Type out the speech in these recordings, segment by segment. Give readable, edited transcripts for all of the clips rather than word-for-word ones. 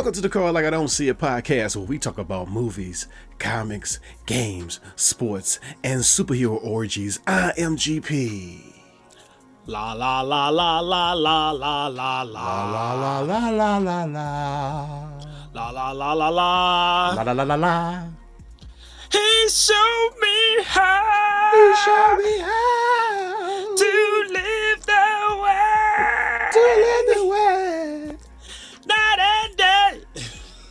Welcome to the Call Like I Don't See It podcast, where we talk about movies, comics, games, sports, and superhero orgies. I am GP. La la la la la la la la la La la la la la la la la la la la la la la la la. He showed me how. He showed me how to live the way. to live the way. Night and day.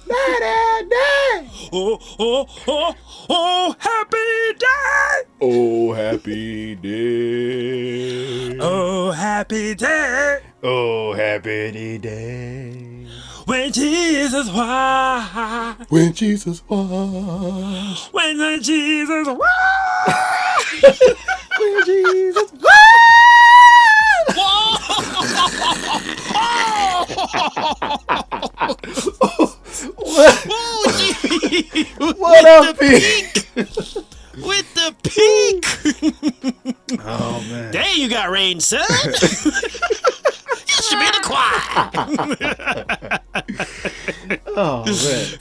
Night and day. Oh, oh, oh, oh, happy day. Oh, happy day. Oh, happy day. Oh, happy day. When Jesus washed. When Jesus washed. When Jesus washed. When Jesus washed. What up, Pink? With the peak. Oh man! Dang, you got range, son. You should be in the choir. Oh man! Oh shit!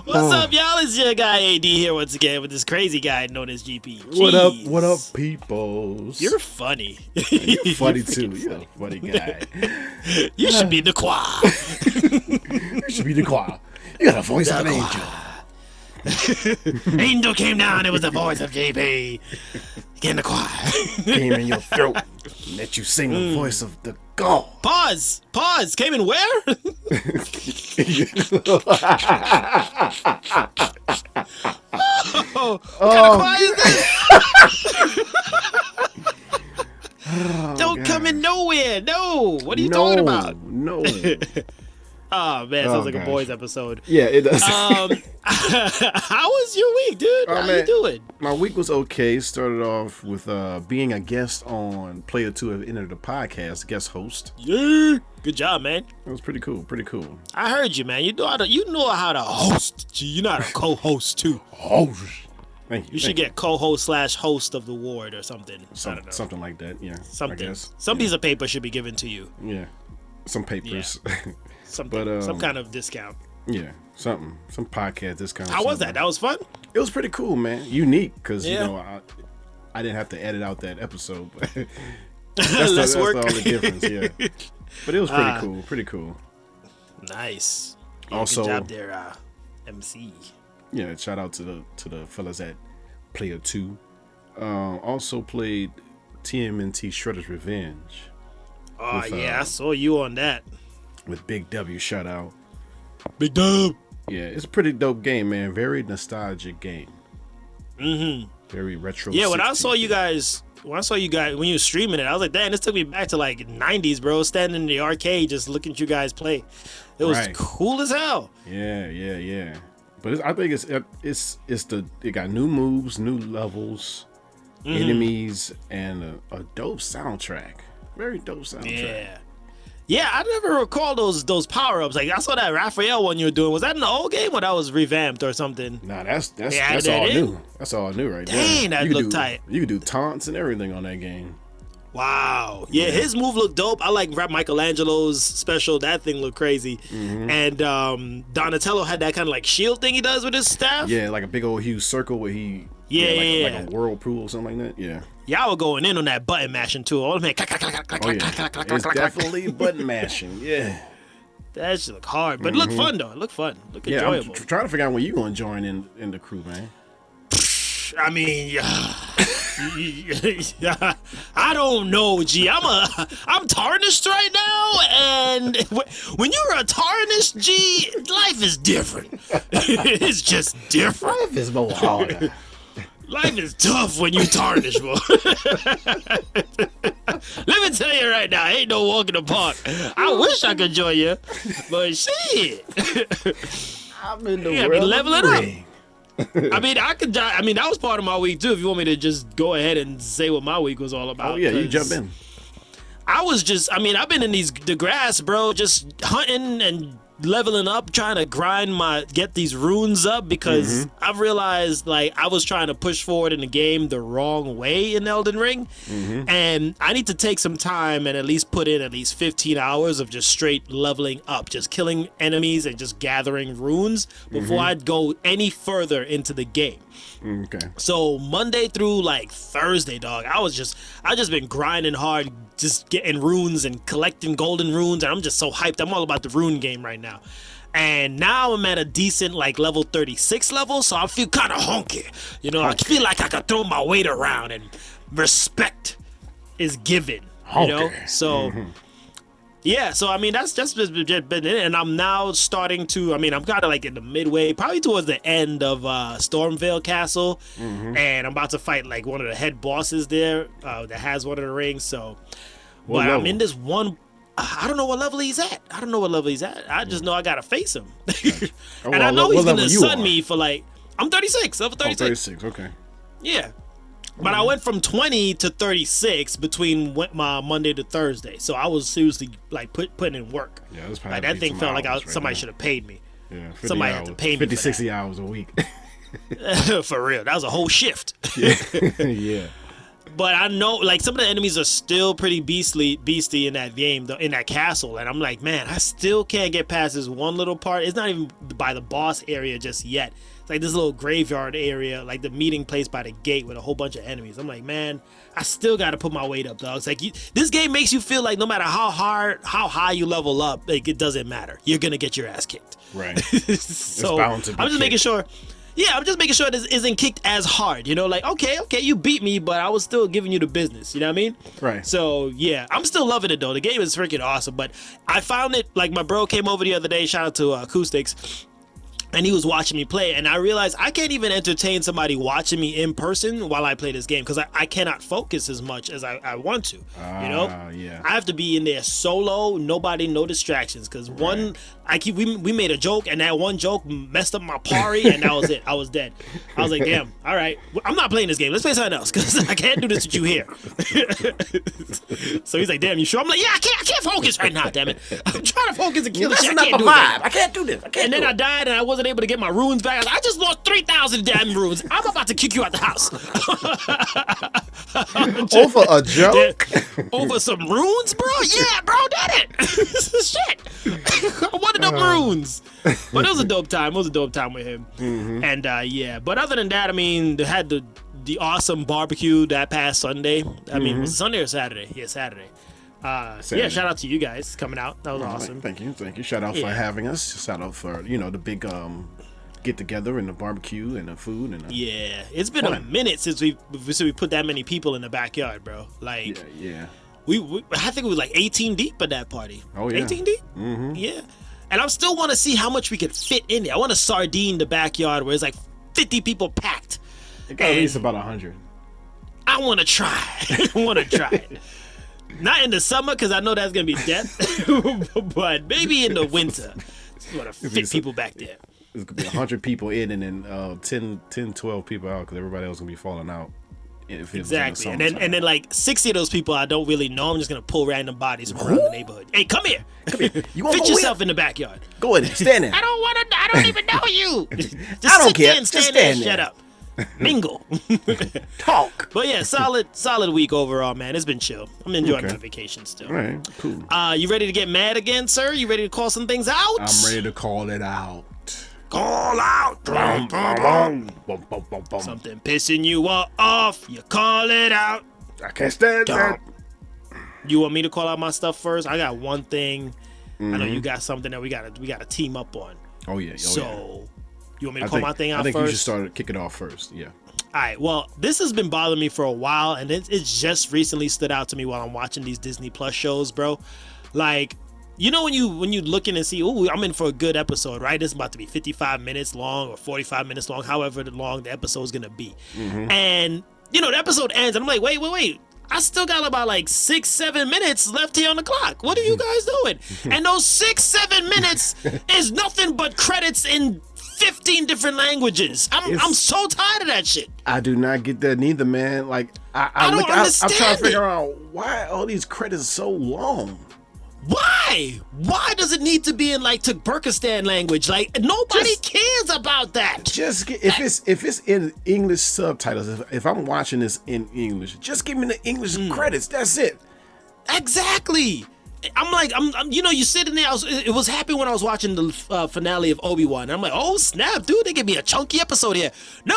What's up, y'all? It's your guy AD here once again with this crazy guy known as GP. Jeez. What up? What up, peoples? You're funny. You're funny too. You're a funny guy. You should be in the choir. You should be in the choir. You got a voice of an angel. Angel came down. It was the voice of JP. Get in the choir. Came in your throat. Let you sing the voice of the God. Pause. Pause. Came in where? What kind of choir is this? Don't come in nowhere. No. What are you talking about? No. Oh man, sounds like a boys episode. Yeah, it does. How was your week, dude? How you doing? My week was okay. Started off with being a guest on Player 2 have entered the podcast, guest host. Yeah. Good job, man. It was pretty cool. Pretty cool. I heard you, man. You know how to host. Gee, you're not a co-host too. Oh, thank you. You should get co-host / host of the award or something. I don't know. Something like that. Yeah. Something. I guess. Some piece of paper should be given to you. Yeah. Some papers. Yeah. Something. Some kind of discount. Yeah. Something. Some podcast discount. How was that? That was fun? It was pretty cool, man. Unique because you know I didn't have to edit out that episode, but that's the only difference. Yeah. But it was pretty cool. Pretty cool. Nice. Yeah, Also, good job there, MC. Yeah. Shout out to the fellas at Player 2. Also played TMNT Shredder's Revenge. Oh with, yeah, I saw you on that. With Big W, shout out. Big Dub. Yeah, it's a pretty dope game, man. Very nostalgic game. Mm-hmm. Very retro. Yeah, when I saw you guys when you were streaming it, I was like, damn, this took me back to like 90s, bro. Standing in the arcade, just looking at you guys play. It was cool as hell. Yeah. But I think it got new moves, new levels, enemies, and a dope soundtrack. Very dope soundtrack. Yeah, I never recall those power-ups. Like I saw that Raphael one you were doing. Was that in the old game or that was revamped or something? Nah, that's all new. That's all new right there. Dang, that looked tight. You could do taunts and everything on that game. Wow. Yeah, his move looked dope. I like Michelangelo's special. That thing looked crazy. Mm-hmm. And Donatello had that kind of like shield thing he does with his staff. Yeah, like a big old huge circle where he like a whirlpool or something like that. Yeah. Y'all were going in on that button mashing too. All man, it's definitely button mashing. Yeah. That shit look hard, but it looked fun though. It looked fun. Look enjoyable. I'm trying to figure out when you gonna join in the crew, man. I mean, I don't know, G. I'm tarnished right now, and when you're a tarnished G, life is different. It's just different. Life is more harder. Life is tough when you tarnish, bro. Let me tell you right now, ain't no walk in the park. I wish I could join you, but shit. I'm in the world. Be leveling up. I mean, that was part of my week too. If you want me to just go ahead and say what my week was all about. Oh yeah, you jump in. I've been in the grass, bro, just hunting and leveling up, trying to get these runes up, because I've realized like I was trying to push forward in the game the wrong way in Elden Ring, and I need to take some time and at least put in at least 15 hours of just straight leveling up, just killing enemies and just gathering runes before I'd go any further into the game. Okay. So Monday through like Thursday, dog, I just been grinding hard, just getting runes and collecting golden runes, and I'm just so hyped. I'm all about the rune game right now. And now I'm at a decent like level 36 level, so I feel kind of honky. You know, I feel like I can throw my weight around and respect is given. You know, so yeah, so I mean that's just been it, and I'm now starting to. I mean, I'm kind of like in the midway, probably towards the end of Stormvale Castle, and I'm about to fight like one of the head bosses there that has one of the rings. So, but I'm in this one. I don't know what level he's at. I just know I gotta face him, and I know he's gonna sun me for like. I'm 36, level 36. 36, okay. Yeah. But I went from 20 to 36 between my Monday to Thursday, so I was seriously like putting in work. Yeah, that's like that thing felt like somebody should have paid me. Yeah, somebody had to pay me 50, for 60 hours a week. For real, that was a whole shift. Yeah. But I know, like, some of the enemies are still pretty beastly in that game, in that castle, and I'm like, man, I still can't get past this one little part. It's not even by the boss area just yet. It's like this little graveyard area, like the meeting place by the gate with a whole bunch of enemies. I'm like, man, I still got to put my weight up, dog. It's like this game makes you feel like no matter how high you level up, like it doesn't matter. You're gonna get your ass kicked. Right. So I'm just making sure. Yeah, I'm just making sure this isn't kicked as hard. You know, like okay, you beat me, but I was still giving you the business. You know what I mean? Right. So yeah, I'm still loving it though. The game is freaking awesome. But I found it like my bro came over the other day. Shout out to Acoustics. And he was watching me play, and I realized I can't even entertain somebody watching me in person while I play this game because I cannot focus as much as I want to. You know, yeah. I have to be in there solo, nobody, no distractions. Because we made a joke, and that one joke messed up my party, and that was it. I was dead. I was like, damn, all right, I'm not playing this game. Let's play something else because I can't do this with you here. So he's like, damn, you sure? I'm like, yeah, I can't focus right now. Damn it, I'm trying to focus and kill this shit. I can't do this. And then I died, and I wasn't able to get my runes back. I was like, I just lost 3,000 damn runes. I'm about to kick you out the house. Over a joke? Over some runes, bro? Yeah, bro, did it. Shit. I wanted them runes. But it was a dope time. With him. And yeah, but other than that, I mean, they had the awesome barbecue that past Sunday. I mean, was it Sunday or Saturday? Yeah, Saturday. Yeah, shout out to you guys coming out. That was awesome. Thank you. Shout out for having us. Shout out for the big get together and the barbecue and the food and yeah. It's been a minute since we put that many people in the backyard, bro. Like yeah. We I think we was like 18 deep at that party. Oh yeah, 18 deep. Yeah, and I still want to see how much we could fit in there. I want to sardine the backyard where it's like 50 people packed. It got at least about 100. I want to try. It. Not in the summer because I know that's gonna be death, but maybe in the winter. Just want to fit people back there. There's gonna be 100 people in, and then 10, 12 people out because everybody else gonna be falling out. Exactly, and then like 60 of those people I don't really know. I'm just gonna pull random bodies from around the neighborhood. Hey, come here. You fit yourself in the backyard. Go in there. Stand there. I don't even know you. Just I don't sit care. there and stand there. Shut up. Mingle. Talk. But yeah, solid week overall, man. It's been chill. I'm enjoying my vacation still. All right, cool. You ready to get mad again, sir? You ready to call some things out? I'm ready to call it out. Call out. Something pissing you off. You call it out. I can't stand that. You want me to call out my stuff first? I got one thing. I know you got something that we gotta team up on. Oh yeah. You want me to call my thing out first? I think you should kick it off first. Yeah. All right. Well, this has been bothering me for a while, and it's just recently stood out to me while I'm watching these Disney Plus shows, bro. Like, you know when you looking and see, ooh, I'm in for a good episode, right? It's about to be 55 minutes long or 45 minutes long, however long the episode's gonna be. And the episode ends, and I'm like, wait. I still got about like 6-7 minutes left here on the clock. What are you guys doing? And those 6-7 minutes is nothing but credits in 15 different languages. I'm so tired of that shit. I do not get that neither, man. Like I don't understand. I'm trying to figure out why all these credits are so long. Why? Why does it need to be in like Turkmenistan language? Like nobody cares about that. Just if it's in English subtitles, if I'm watching this in English, just give me the English credits. That's it. Exactly. I'm you know, you sitting there. It was happy when I was watching the finale of Obi-Wan. I'm like, oh snap, dude, they give me a chunky episode here. No,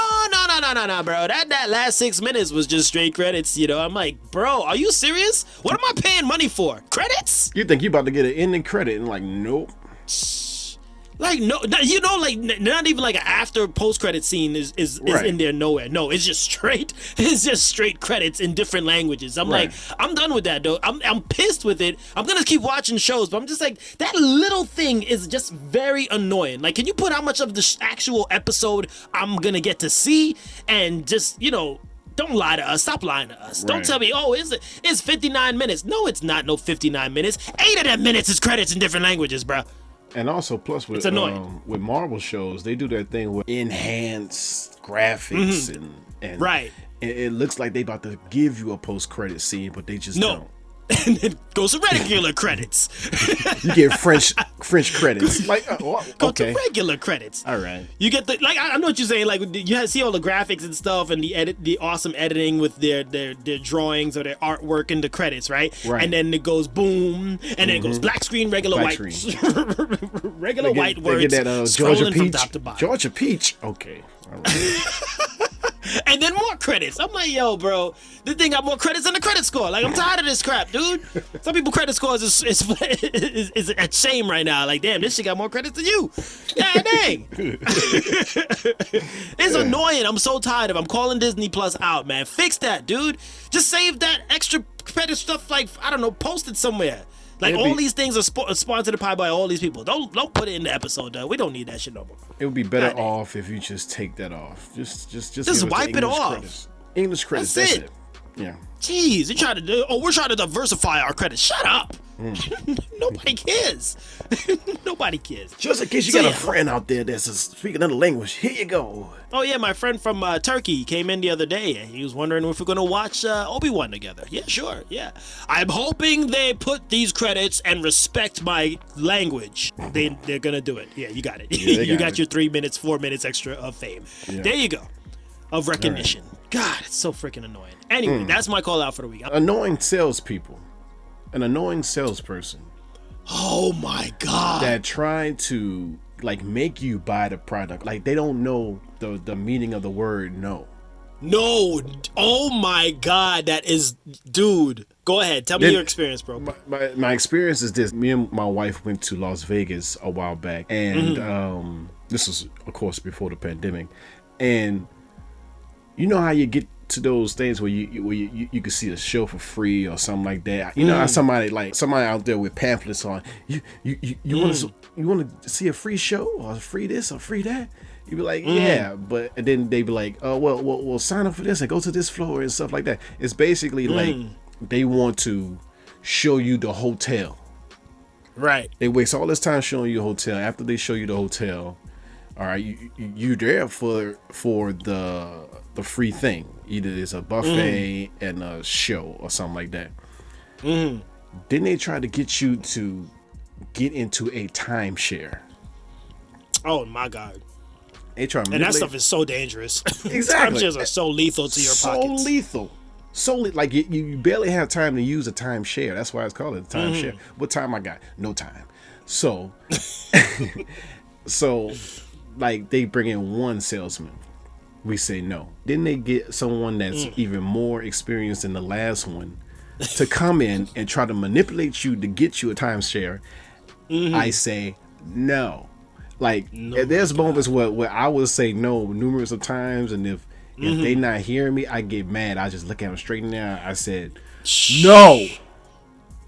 bro. That last 6 minutes was just straight credits. You know, I'm like, bro, are you serious? What am I paying money for? Credits? You think you about to get an ending credit and like, nope. Like no, you know, like not even like an after post credit scene is Right. in there nowhere. No, it's just straight. It's just straight credits in different languages. I'm Right. like, I'm done with that though. I'm pissed with it. I'm gonna keep watching shows, but I'm just like, that little thing is just very annoying. Like, can you put how much of the actual episode I'm gonna get to see, and just, you know, don't lie to us. Stop lying to us. Don't Right. tell me, oh, it's 59 minutes. No, it's not. No 59 minutes. 8 of them minutes is credits in different languages, bro. And also, plus with Marvel shows, they do that thing with enhanced graphics and Right. And it looks like they about to give you a post credit scene, but they just don't. And then goes to regular credits. You get French credits. Like, Go okay, to regular credits. all right. You get the, like, I know what you're saying. Like, you see all the graphics and stuff, and the awesome editing with their drawings or their artwork in the credits, right? Right. And then it goes boom, and then it goes black screen, regular Black white, screen. regular white words. They get that scrolling Georgia from Peach. top to bottom. Georgia Peach. Okay. All right. And then more credits. I'm like, yo, bro, this thing got more credits than the credit score. Like, I'm tired of this crap, dude. Some people credit scores is at shame right now. Like, damn, this shit got more credits than you. God dang. It's annoying. I'm so tired of it. I'm calling Disney Plus out, man. Fix that, dude. Just save that extra credit stuff, like, I don't know, post it somewhere. Like, all these things are sponsored to pie by all these people. Don't put it in the episode, though. We don't need that shit no more. It would be better off if you just take that off. Just wipe it off. Credits. English credits. That's That's it. it. Yeah. Jeez, you trying to do? Oh, we're trying to diversify our credits. Shut up. Nobody cares. Nobody cares. Just in case you got a friend out there that's speaking another language, here you go. Oh yeah, my friend from Turkey came in the other day, and he was wondering if we're gonna watch Obi-Wan together. Yeah, sure. Yeah, I'm hoping they put these credits and respect my language. They're gonna do it. Yeah, you got it. Yeah, you got your 3 minutes, 4 minutes extra of fame. Yeah. There you go. Of recognition. Right. God, it's so freaking annoying. Anyway, that's my call out for the week. Annoying salespeople. An annoying salesperson. Oh my God. That try to like make you buy the product. Like they don't know the meaning of the word no. No. Oh my God. That is, dude. Go ahead. Tell me your experience, bro. My experience is this. Me and my wife went to Las Vegas a while back. And this was, of course, before the pandemic. And you know how you get to those things where you can see a show for free or something like that. You know how somebody out there with pamphlets on you want to see a free show or free this or free that. You be like, yeah, and then they be like, oh well sign up for this and go to this floor and stuff like that. It's basically like they want to show you the hotel. Right. They waste all this time showing you a hotel. After they show you the hotel, all right, you there for the free thing. Either it's a buffet and a show or something like that. Then they try to get you to get into a timeshare. Oh my God. They try to and that stuff is so dangerous. Exactly. Timeshares are so lethal to your pockets. So lethal. Like you barely have time to use a timeshare. That's why it's called a timeshare. What time I got? No time. So, like they bring in one salesman. We say no. Then they get someone that's even more experienced than the last one to come in and try to manipulate you to get you a timeshare. I say no. Like there's moments where I will say no numerous of times, and if they not hearing me, I get mad. I just look at them straight in the eye. I said no.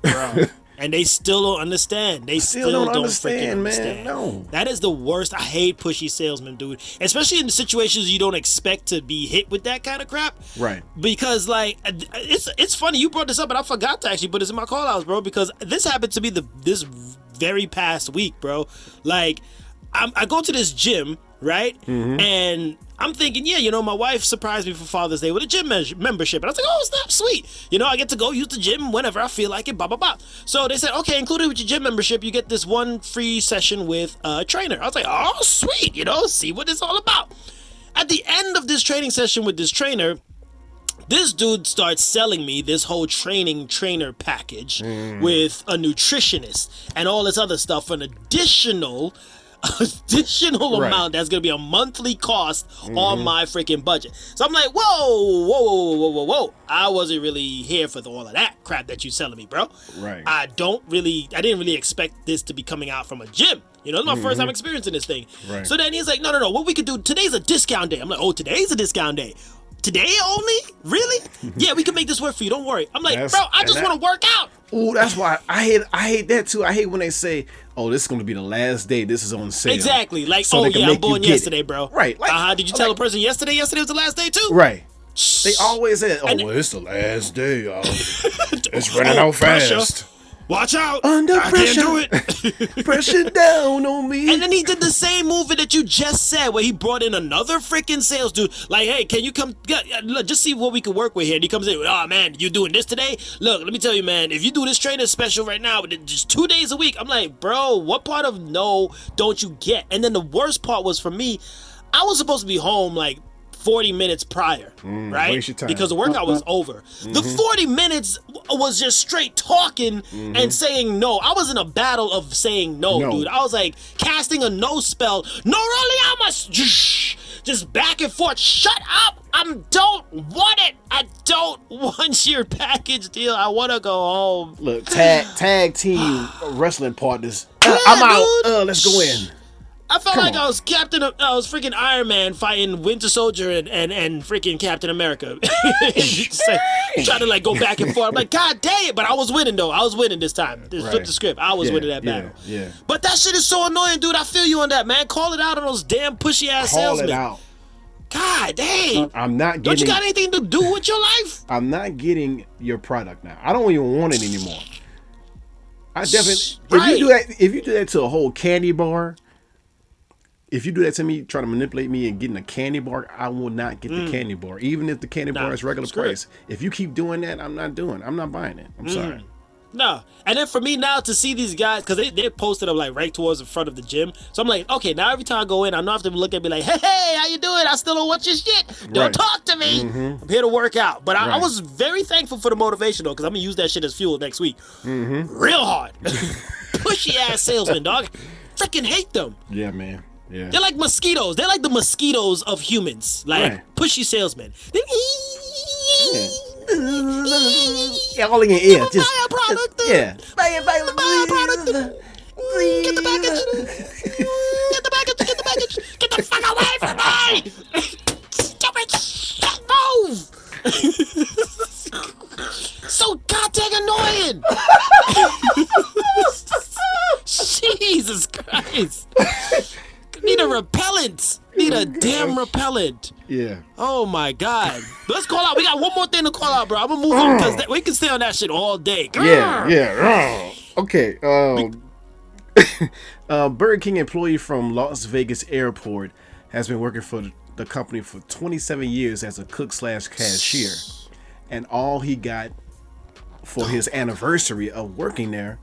Bro. And they still don't understand. They still don't freaking understand. No. That is the worst. I hate pushy salesmen, dude. Especially in situations you don't expect to be hit with that kind of crap. Right. Because, like, it's funny. You brought this up, and I forgot to actually put this in my call-outs, bro, because this happened to me this very past week, bro. Like, I go to this gym, right? And I'm thinking, yeah, you know, my wife surprised me for Father's Day with a gym membership. And I was like, oh, snap, sweet. You know, I get to go use the gym whenever I feel like it, blah, blah, blah. So they said, okay, included with your gym membership, you get this one free session with a trainer. I was like, oh, sweet, you know, see what it's all about. At the end of this training session with this trainer, this dude starts selling me this whole trainer package with a nutritionist and all this other stuff for an additional amount that's gonna be a monthly cost on my freaking budget. So I'm like, whoa. I wasn't really here for all of that crap that you selling me, bro. Right. I didn't really expect this to be coming out from a gym. You know, it's my first time experiencing this thing. Right. So then he's like, no, what we could do, today's a discount day. I'm like, oh, today's a discount day. Today only? Really? Yeah, we can make this work for you. Don't worry. I'm like, bro, I just want to work out. Ooh, that's why I hate that too. I hate when they say, "Oh, this is going to be the last day. This is on sale." Exactly. Like, so I'm born yesterday, bro. Right. Like, did you tell a person yesterday? Yesterday was the last day too. Right. They always say, "Oh, well, it's the last day. It's running out fast." Pressure. Watch out! Under pressure. I can't do it. Pressure down on me. And then he did the same movie that you just said, where he brought in another freaking sales dude. Like, hey, can you come? Look, just see what we can work with here. And he comes in, oh man, you doing this today? Look, let me tell you, man. If you do this trainer special right now, just 2 days a week, I'm like, bro, what part of no don't you get? And then the worst part was for me, I was supposed to be home like 40 minutes prior, right? Waste your time. Because the workout was over. The 40 minutes was just straight talking and saying no. I was in a battle of saying no, dude. I was like casting a no spell. No, really, I must just back and forth. Shut up. I don't want it. I don't want your package deal. I want to go home. Look, tag team wrestling partners. I'm out. Let's go in. I felt like I was freaking Iron Man fighting Winter Soldier and freaking Captain America. Trying to like go back and forth. I'm like, God dang it. But I was winning though. I was winning this time. Flip the script. I was winning that battle. Yeah. But that shit is so annoying, dude. I feel you on that, man. Call it out on those damn pushy ass salesmen. Call it out. God dang. I'm not getting. Don't you got anything to do with your life? I'm not getting your product now. I don't even want it anymore. I definitely if you do that to a whole candy bar. If you do that to me, try to manipulate me and getting a candy bar, I will not get the candy bar, even if the candy bar is regular price. If you keep doing that, I'm not buying it. I'm sorry. No. And then for me now to see these guys, because they posted them like right towards the front of the gym. So I'm like, okay, now every time I go in, I don't have to look at me like, hey, how you doing? I still don't want your shit. Don't talk to me. I'm here to work out. But I was very thankful for the motivation though, because I'm going to use that shit as fuel next week. Real hard. Pushy ass salesman, dog. Freaking hate them. Yeah, man. Yeah. They're like mosquitoes. They're like the mosquitoes of humans. Like pushy salesmen. All in your ear. Just buy a product. Buy a product. Get the package. Get the package. Get the package. Get the fuck away from me. Stupid shit. Move. So goddamn annoying. Jesus Christ. Need a repellent. Need a damn repellent. Yeah. Oh my God. Let's call out. We got one more thing to call out, bro. I'm gonna move on because we can stay on that shit all day. Yeah. Okay. Burger King employee from Las Vegas airport has been working for the company for 27 years as a cook/cashier, and all he got for his anniversary of working there,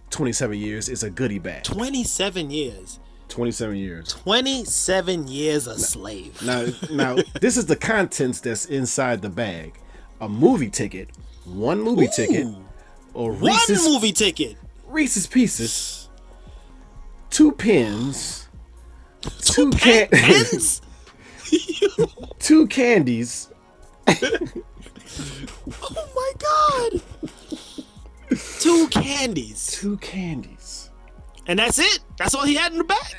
27 years, is a goodie bag. 27 years. 27 years. 27 years a slave. Now, this is the contents that's inside the bag: a movie ticket, one movie ticket, or movie ticket, Reese's Pieces, 2 pens, two pens, 2 candies. Oh my God! 2 candies. 2 candies. And that's it? That's all he had in the bag?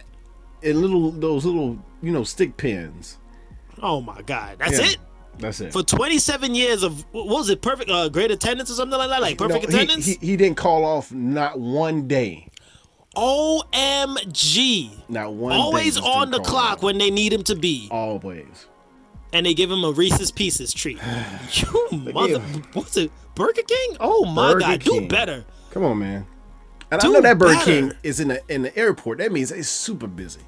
And those little, stick pins. Oh my God. That's it? That's it. For 27 years of, what was it, perfect, great attendance or something like that? Like perfect attendance? He didn't call off not one day. OMG. Not one Always day. on the clock when they need him to be. Always. And they give him a Reese's Pieces treat. You mother, what's it, Burger King? Oh my God, do better. Come on, man. And I know that Burger King is in the airport. That means it's super busy.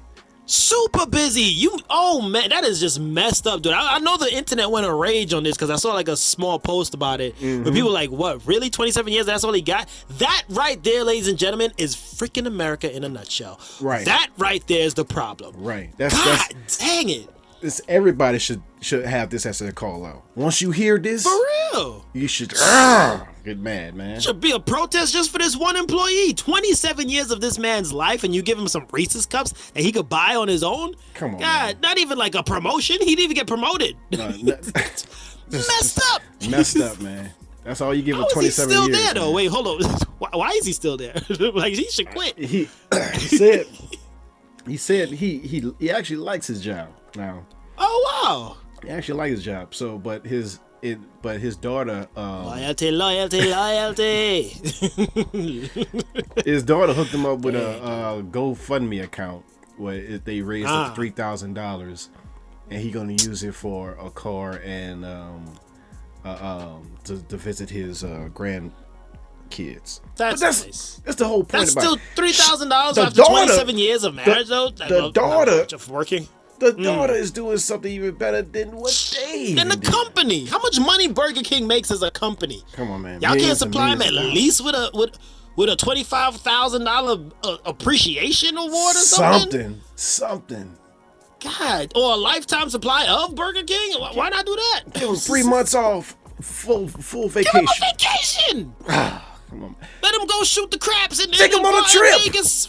Super busy. Oh man, that is just messed up, dude. I know the internet went a rage on this because I saw like a small post about it where people were like, what, really? 27 years, that's all he got? That right there, ladies and gentlemen, is freaking America in a nutshell. Right. That right there is the problem. Right. God dang it. Everybody should have this as a call out. Once you hear this, For real. you should get mad, man. Should be a protest just for this one employee. 27 years of this man's life, and you give him some Reese's cups that he could buy on his own? Come on, God, man. not even like a promotion. He didn't even get promoted. Messed up. Messed up, man. That's all you give him. 27 years. How is he still there, though? Man. Wait, hold on. Why is he still there? Like, he should quit. He said he actually likes his job now. Oh wow. He actually likes his job. So, but his daughter. Loyalty. His daughter hooked him up with a GoFundMe account where they raised up to $3,000, and he gonna use it for a car and to visit his grandkids. That's nice. That's the whole point. That's about still $3,000 the after daughter, 27 years of marriage, though. The daughter working. The daughter is doing something even better than what they And the company. How much money Burger King makes as a company? Come on, man. Y'all can't supply him at least with a $25,000 appreciation award or something? Something. God, or a lifetime supply of Burger King? Why not do that? Give him 3 months off, full vacation. Give him a vacation. Come on. Let him go shoot the craps and take him on a trip. Vegas.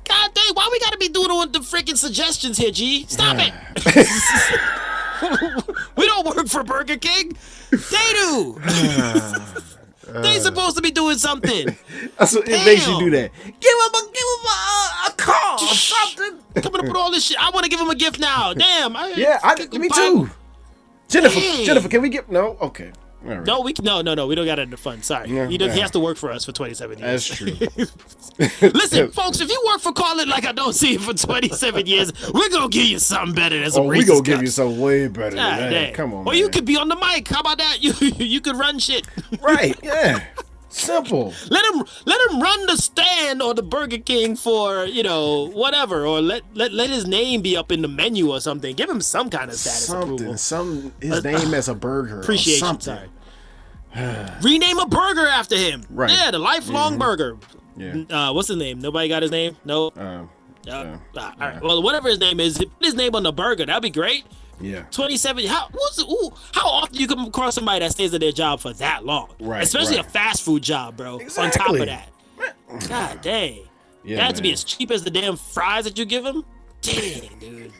God dang, why we gotta be doing the freaking suggestions here, G? Stop it. We don't work for Burger King. They do. They supposed to be doing something. That's what it makes you do that. Give him a call or something. Coming up with all this shit. I want to give him a gift now. Damn. Me too. Jennifer, can we get no? Okay. All right. No, we don't got it in the fund. Sorry, Yeah, he has to work for us for 27 years. That's true. Listen, folks, if you work for Call It Like I Don't See It for 27 years, we're gonna give you something better than some we Reese's gonna give cups. you something way better than that. Dang. Come on, or man. you could be on the mic. How about that? You could run shit. Right? Yeah. Simple. Let him run the stand or the Burger King for whatever, or let his name be up in the menu or something. Give him some kind of status approval. His name as a burger. Appreciation. Or something. Sorry. Rename a burger after him. Right. Yeah, the lifelong burger. Yeah. What's his name? Nobody got his name? No. All right. Well, whatever his name is, put his name on the burger. That'd be great. Yeah. 27. How often you come across somebody that stays at their job for that long? Right. Especially a fast food job, bro. Exactly. On top of that. God dang. Yeah, that had to be man. as cheap as the damn fries that you give him? Dang, dude.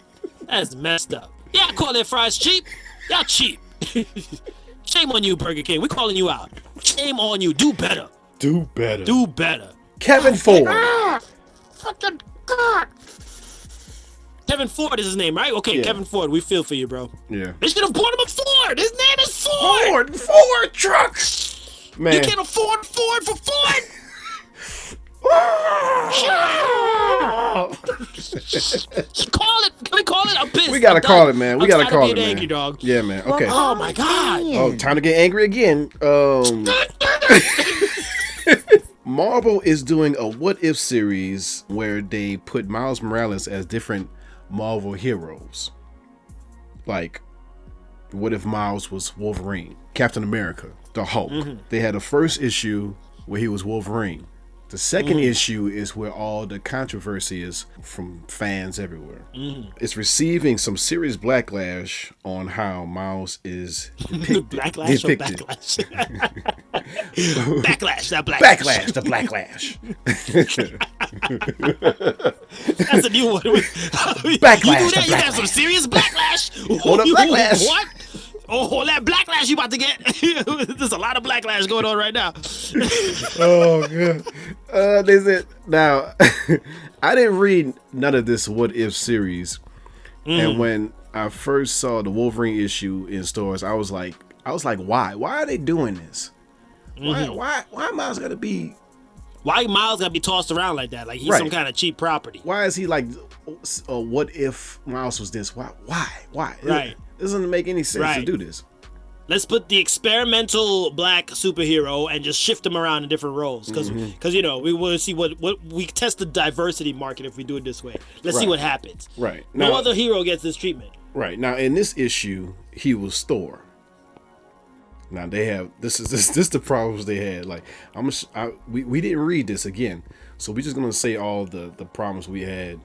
That's messed up. Yeah, I call their fries cheap. Y'all cheap. Shame on you, Burger King. We're calling you out. Shame on you. Do better. Do better. Do better. Kevin Ford. Fucking God. Kevin Ford is his name, right? Okay, Yeah. Kevin Ford. We feel for you, bro. Yeah. They should have bought him a Ford. His name is Ford. Ford truck. Man. You can't afford Ford for Ford. Call it. Can we call it? I'm pissed. We gotta I'm call done. it, man. We I'm gotta tired call of it, being man. angry, dog. Yeah, man. Okay. Oh my God. Oh, time to get angry again. Marvel is doing a What If series where they put Miles Morales as different Marvel heroes. Like, what if Miles was Wolverine, Captain America, the Hulk? They had a first issue where he was Wolverine. The second issue is where all the controversy is from fans everywhere. It's receiving some serious backlash on how Miles is depicted. Backlash or backlash? Backlash, that backlash. Backlash, the backlash. That's a new one. Backlash, You do that, the you have backlash. some serious backlash. Oh, the backlash. What? Oh, that backlash you about to get. There's a lot of backlash going on right now. Oh, God. They said, now, I didn't read none of this What If series. And when I first saw the Wolverine issue in stores, I was like, why? Why are they doing this? Why Miles gotta be? Why Miles gotta be tossed around like that? Like he's Right. some kind of cheap property. Why is he like? What if Miles was this? Why? Right. It doesn't make any sense to Right. do this. let's put the experimental black superhero and just shift him around in different roles because you know we want to see what we test the diversity market if we do it this way. Let's see what happens. Right. No other hero gets this treatment. Right. Now in this issue, he was Thor. Now they have this the problems they had. Like we didn't read this again, so we're just gonna say all the problems we had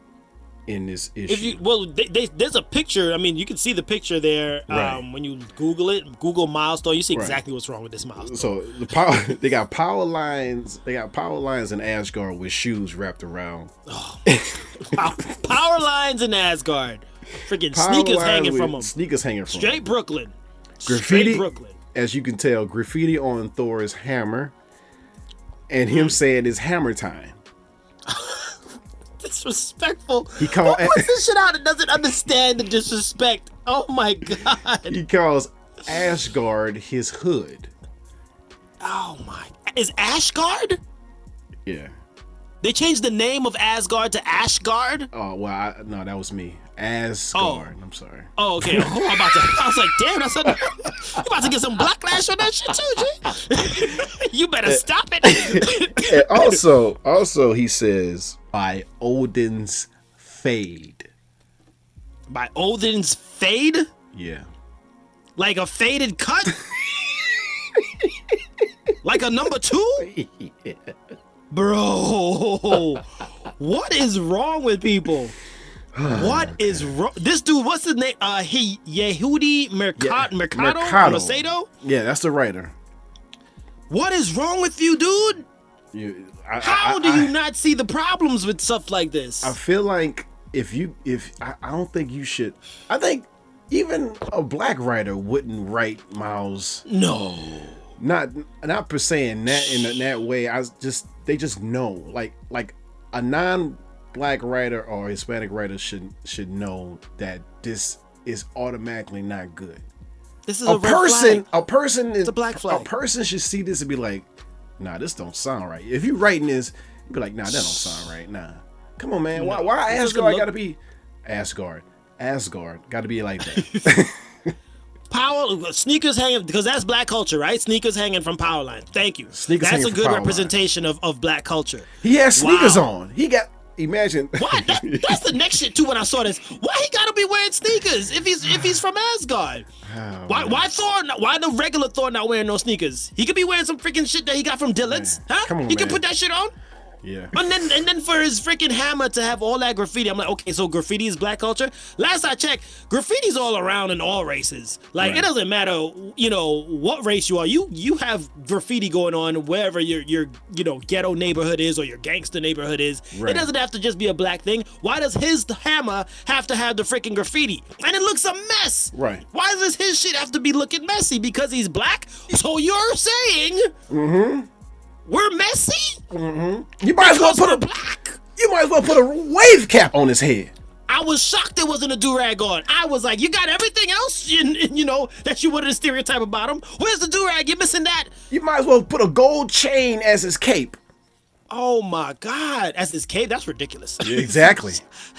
in this issue. There's a picture. I mean, you can see the picture there when you Google it. Google milestone. You see exactly what's wrong with this milestone. So they got power lines. They got power lines in Asgard with shoes wrapped around. Oh, power lines in Asgard. Freaking sneakers hanging from them. Sneakers hanging from Straight Brooklyn. Graffiti. Straight Brooklyn. As you can tell, graffiti on Thor's hammer, and him saying it's hammer time. Disrespectful. He called. Who puts this shit out and doesn't understand the disrespect? Oh my god. He calls Asgard his hood. Oh my. Is Ashgard? Yeah. They changed the name of Asgard to Ashgard? Oh well, no, that was me. Asgard. I'm sorry. Oh, okay. I was like, damn, you about to get some BlackLash on that shit too, G. You better stop it. And also, he says by Odin's fade. By Odin's fade? Yeah. Like a faded cut? Like a number 2? Yeah. Bro, what is wrong with people? What is wrong? This dude, what's his name? Yehudi Mercado? Mercado? Yeah, that's the writer. What is wrong with you, dude? How do you not see the problems with stuff like this? I feel like I don't think you should. I think even a black writer wouldn't write Miles. No. Not per se in that way. They just know. Like a non-black writer or Hispanic writer should know that this is automatically not good. This is a person. It's a black flag. A person should see this and be like, nah, this don't sound right. If you writing this, you be like, nah, that don't sound right. Nah, come on, man. Why Asgard gotta be Asgard? Asgard gotta be like that. Power sneakers hanging because that's black culture, right? Sneakers hanging from power lines. Thank you. That's a good representation of black culture. He has sneakers on. He got. Imagine. What? That's the next shit too. When I saw this, why he gotta be wearing sneakers if he's from Asgard? Oh, why Thor? Why the regular Thor not wearing no sneakers? He could be wearing some freaking shit that he got from Dillard's, huh? Come on, he could put that shit on. Yeah. And then for his freaking hammer to have all that graffiti, I'm like, okay, so graffiti is black culture. Last I checked, graffiti's all around in all races. Like It doesn't matter, what race you are. You have graffiti going on wherever your ghetto neighborhood is or your gangster neighborhood is. Right. It doesn't have to just be a black thing. Why does his hammer have to have the freaking graffiti? And it looks a mess. Right. Why does his shit have to be looking messy? Because he's black? So you're saying? Mm-hmm. We're messy? Mm-hmm. You might as well put a wave cap on his head. I was shocked there wasn't a do-rag on. I was like, you got everything else, that you wanted to stereotype about him. Where's the do-rag? You're missing that. You might as well put a gold chain as his cape. Oh my God. As his cape? That's ridiculous. Yeah, exactly.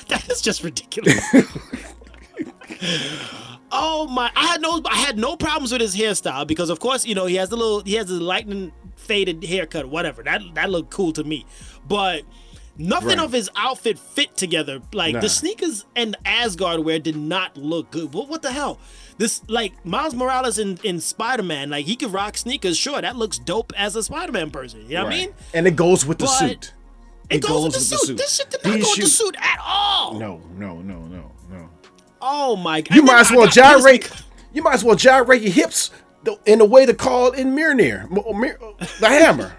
That is just ridiculous. Oh my, I had no problems with his hairstyle because of course, he has the lightning faded haircut, whatever. That looked cool to me. But nothing of his outfit fit together. Like the sneakers and Asgard wear did not look good. What the hell? This Miles Morales in Spider-Man, he could rock sneakers, sure, that looks dope as a Spider-Man person. You know what I mean? And it goes with the suit. It goes with the suit. This shit did not go with the suit at all. No. Oh my God! You might as well gyrate. You might as well gyrate your hips in the way to call in Mjolnir, the hammer.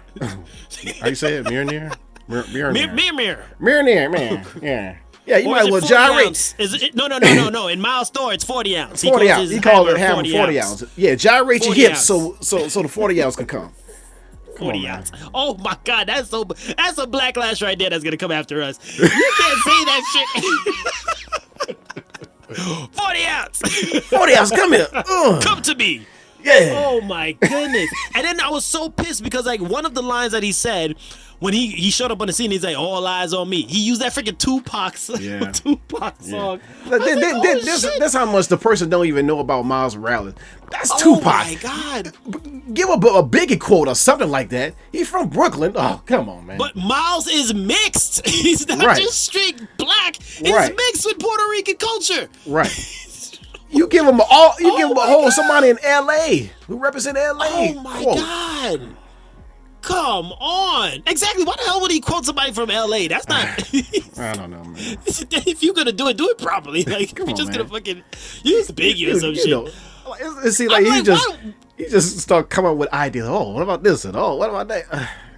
How you say it? Mjolnir. Mjolnir, man. Yeah. Yeah, you might as well gyrate. No. In Miles' Thor, it's 40 ounce. 40 ounce. He called it hammer 40 ounce. Yeah, gyrate your hips so the 40 ounce can come. 40 ounce. Oh my God, that's a BlackLash right there that's gonna come after us. You can't say that shit. 40 ounce. 40 ounce, come here. Come to me. Yeah. Oh my goodness. And then I was so pissed because one of the lines that he said when he showed up on the scene, he's like, all eyes on me. He used that freaking Tupac song. That's how much the person don't even know about Miles Morales. That's Tupac. Oh my God. Give a Biggie quote or something like that. He's from Brooklyn. Oh, come on, man. But Miles is mixed. He's not just straight black. He's mixed with Puerto Rican culture. Right. You give him a whole somebody in LA who represent LA. Oh my God. Come on. Exactly. Why the hell would he quote somebody from LA? That's not. I don't know, man. If you're going to do it properly. Like, you're just going to fucking use Biggie or some shit. See, like, he just start coming up with ideas. Oh, what about this? And oh, what about that?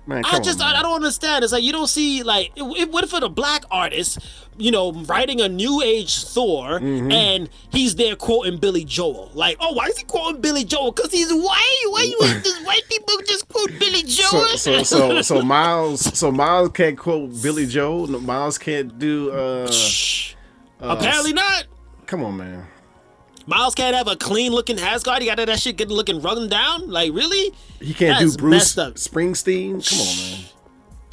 Man, I don't understand. It's like you don't see, like, what if it's a black artist, writing a new age Thor, and he's there quoting Billy Joel. Like, oh, why is he quoting Billy Joel? Because he's white. Why you just white people just quote Billy Joel? So Miles can't quote Billy Joel. No, Miles can't do. Apparently not. Come on, man. Miles can't have a clean looking Asgard. He got that shit good looking run down. Like, really? He can't do Bruce Springsteen. Come on, man.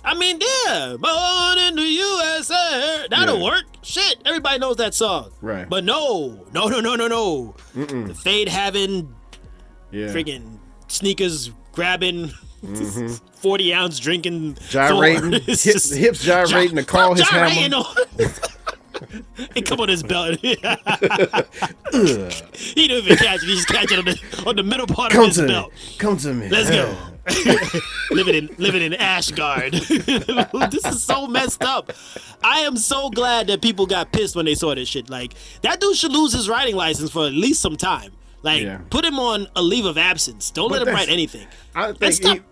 I mean, yeah, Born in the USA. That'll work. Shit, everybody knows that song. Right. But no. The Fade having, friggin' sneakers grabbing, 40-ounce drinking, gyrating, hips gyrating to call his hammer. It come on his belt. He didn't even catch it. He just catch it on the middle part of his belt. Come to me. Let's go. living in Ashgard. This is so messed up. I am so glad that people got pissed when they saw this shit. Like, that dude should lose his writing license for at least some time. Like, put him on a leave of absence. Don't let him write anything. I think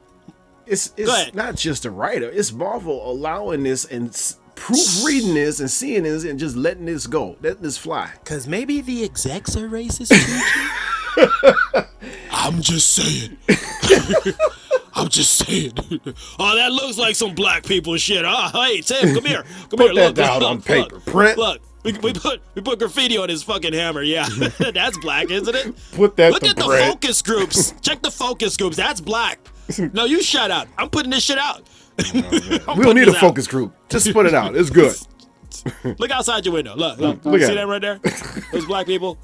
it's not just a writer. It's Marvel allowing this and proofreading this and seeing this and just letting this go, letting this fly. Because maybe the execs are racist. I'm just saying. Oh, that looks like some black people shit. Oh, hey, Tim, come here. Put that down on paper. Print. Look. We put graffiti on his fucking hammer. Yeah, that's black, isn't it? Look at the focus groups. Check the focus groups. That's black. No, you shut up. I'm putting this shit out. We don't need a focus group. Just put it out. It's good. Look outside your window. Look see that right there? Those black people?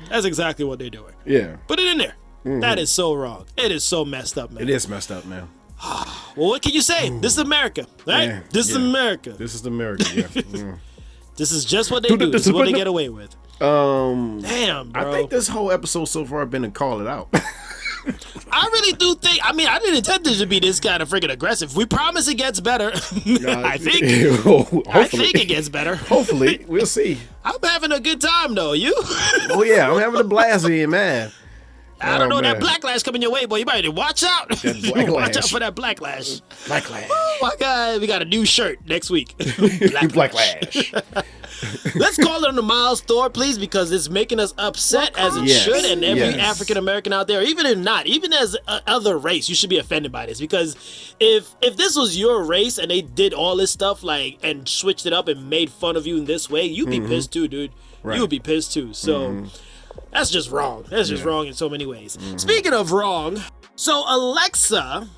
That's exactly what they're doing. Yeah. Put it in there. That is so wrong. It is so messed up, man. It is messed up, man. Well, what can you say? This is America, right? Yeah. This is America. This is America, yeah. This is just what they do. This is what they get away with. Damn, bro. I think this whole episode so far I've been to call it out. I really do think. I mean, I didn't intend it to be this kind of freaking aggressive. We promise it gets better. I think it gets better. Hopefully, we'll see. I'm having a good time though. You? Oh yeah, I'm having a blast here, man. I don't know, that BlackLash coming your way, boy. You better watch out. Watch out for that BlackLash. BlackLash. Oh my God, we got a new shirt next week. BlackLash. Let's call it on the Miles Thor, please, because it's making us upset as it should, and every African American out there, even if not, even as other race, you should be offended by this. Because if this was your race and they did all this stuff like and switched it up and made fun of you in this way, you'd be pissed too, dude. Right. You would be pissed too. So that's just wrong. That's just wrong in so many ways. Speaking of wrong, so Alexa.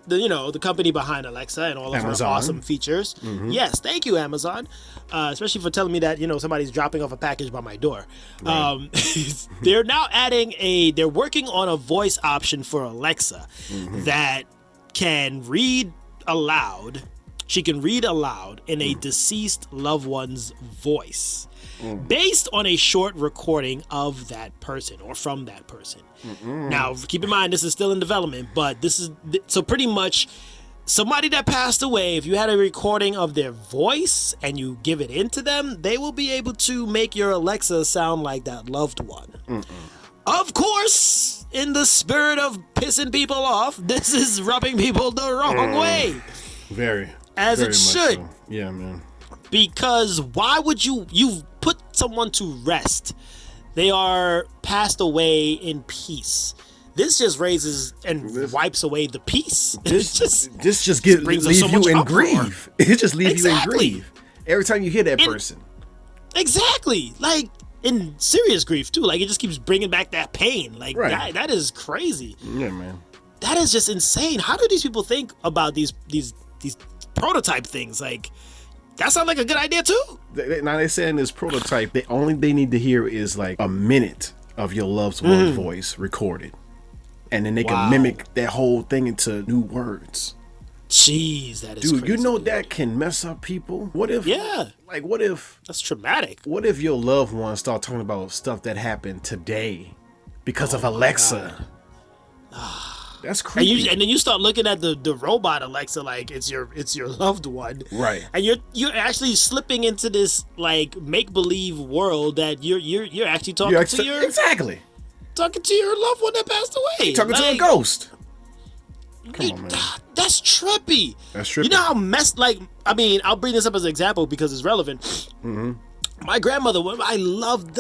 The company behind Alexa and all of her awesome features. Yes, thank you, Amazon. Especially for telling me that, somebody's dropping off a package by my door. Right. They're now they're working on a voice option for Alexa that can read aloud. She can read aloud in a deceased loved one's voice. Based on a short recording of that person or from that person. Now, keep in mind, this is still in development, but this is so pretty much somebody that passed away. If you had a recording of their voice and you give it into them, they will be able to make your Alexa sound like that loved one. Of course, in the spirit of pissing people off, this is rubbing people the wrong way. As it should. So. Yeah, man. Because why would you've put someone to rest? They are passed away in peace. This just raises and wipes away the peace. This just leaves you in grief. It just leaves you in grief every time you hear that person. Exactly, like in serious grief too. Like it just keeps bringing back that pain. Like that is crazy. Yeah, man. That is just insane. How do these people think about these prototype things. Like, that sounds like a good idea too. Now they're saying this prototype, the only they need to hear is like a minute of your loved one's voice recorded, and then they can mimic that whole thing into new words. Jeez, that is crazy. You know that can mess up people. What if? Yeah. Like, what if? That's traumatic. What if your loved ones start talking about stuff that happened today because of Alexa? That's creepy. And then you start looking at the robot Alexa like it's your loved one, right? And you're actually slipping into this like make believe world that you're actually talking to your talking to your loved one that passed away. You're talking to a ghost. Come on, man. That's trippy. That's trippy. You know how messed, like, I mean, I'll bring this up as an example because it's relevant. Mm-hmm. My grandmother, I loved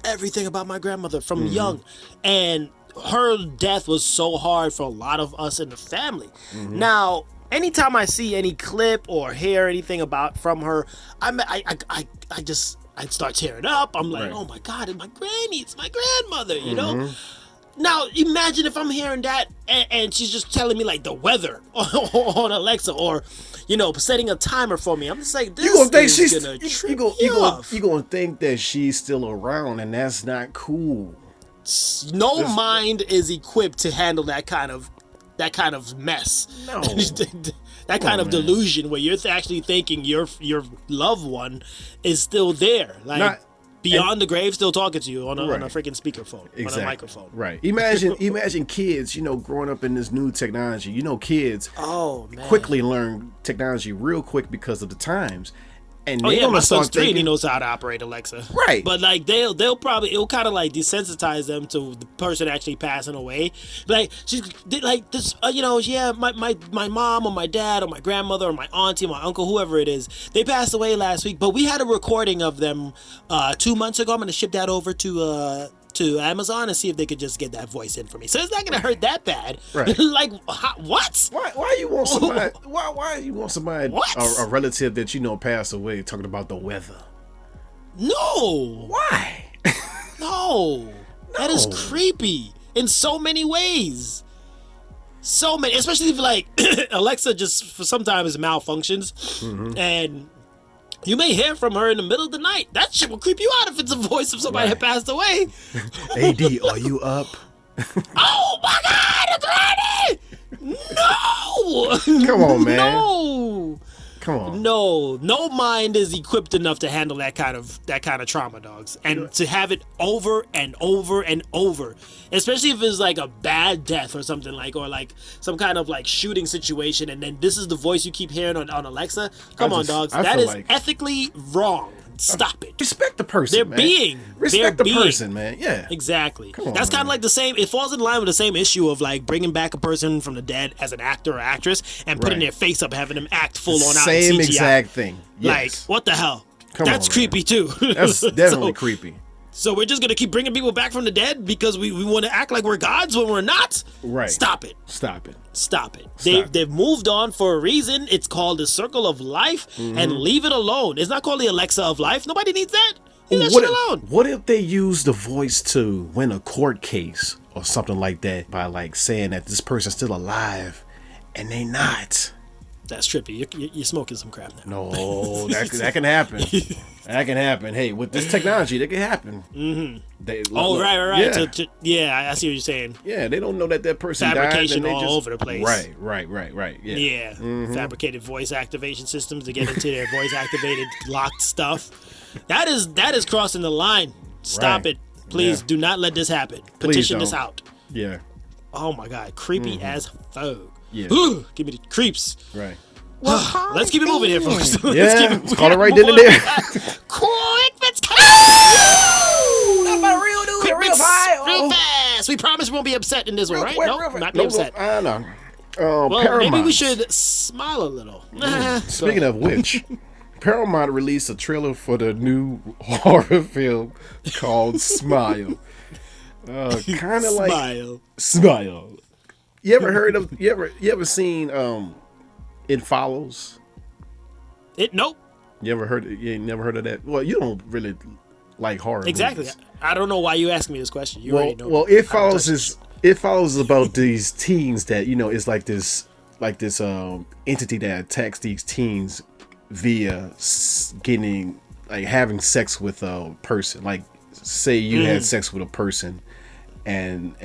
everything about my grandmother from young. And her death was so hard for a lot of us in the family. Now, anytime I see any clip or hear anything from her, I'd start tearing up. I'm like, oh my God, it's my granny, it's my grandmother, you know? Now, imagine if I'm hearing that and she's just telling me like the weather on Alexa or, you know, setting a timer for me. I'm just like, this is gonna trip me off. You gonna think that she's still around, and that's not cool. No mind is equipped to handle that kind of mess. No. That kind of delusion where you're actually thinking your loved one is still there. Like, beyond the grave, still talking to you on a freaking speakerphone, on a microphone. Right. Imagine kids, you know, growing up in this new technology. You know, kids quickly learn technology real quick because of the times. And my son's 3 and he knows how to operate Alexa. Right. But like they'll probably, it'll kind of like desensitize them to the person actually passing away. Like she's like this, you know, my mom or my dad or my grandmother or my auntie or my uncle, whoever it is, they passed away last week. But we had a recording of them 2 months ago. I'm gonna ship that over to Amazon and see if they could just get that voice in for me. So it's not gonna hurt that bad. Right. Like what? Why you want somebody? Why you want somebody? A relative that you know passed away talking about the weather? No. Why? No. That is creepy in so many ways. So many, especially if like Alexa just for sometimes malfunctions and you may hear from her in the middle of the night. That shit will creep you out if it's a voice of somebody that passed away. AD, are you up? Oh my God, Granny! No! Come on, man. No! Come on. No mind is equipped enough to handle that kind of trauma, dogs. And to have it over and over and over, especially if it's like a bad death or something like, or like some kind of like shooting situation, and then this is the voice you keep hearing on Alexa. Come on, dogs. That is ethically wrong. Stop it. Respect the person, man. Respect the person, man. Yeah. Exactly. That's kind of like the same, it falls in line with the same issue of like bringing back a person from the dead as an actor or actress and putting their face up, having them act full on out in CGI. Same exact thing. Like, what the hell? That's creepy too. That's definitely creepy. So we're just going to keep bringing people back from the dead because we want to act like we're gods when we're not? Right. Stop it. Stop it. Stop it. They've moved on for a reason. It's called the circle of life, and leave it alone. It's not called the Alexa of life. Nobody needs that. Leave that shit alone. What if they use the voice to win a court case or something like that by like saying that this person's still alive and they not? That's trippy. You're smoking some crap now. No, that can happen. That can happen. Hey, with this technology, that can happen. Right. Yeah. I see what you're saying. Yeah, they don't know that person fabrication died. all over the place. Right. Yeah. Fabricated voice activation systems to get into their voice activated locked stuff. That is crossing the line. Stop it. Please do not let this happen. Petition this out. Yeah. Oh my God. Creepy as fuck. Yeah. Give me the creeps. Right. Well, let's keep it moving here, folks. Let's call it right then and there. Quick, let's go! Real dude, real high. Real fast. We promise we won't be upset in this one, right? Nope, not be upset. I know. Well, Paramount. maybe we should smile a little. Speaking of which, Paramount released a trailer for the new horror film called Smile. Kind of like Smile. You ever seen It Follows? Nope. You ain't never heard of that? Well, you don't really like horror exactly movies. I don't know why you asking me this question. You already know. It follows about these teens that, you know, it's like this this entity that attacks these teens via getting like having sex with a person. Like, say you had sex with a person, and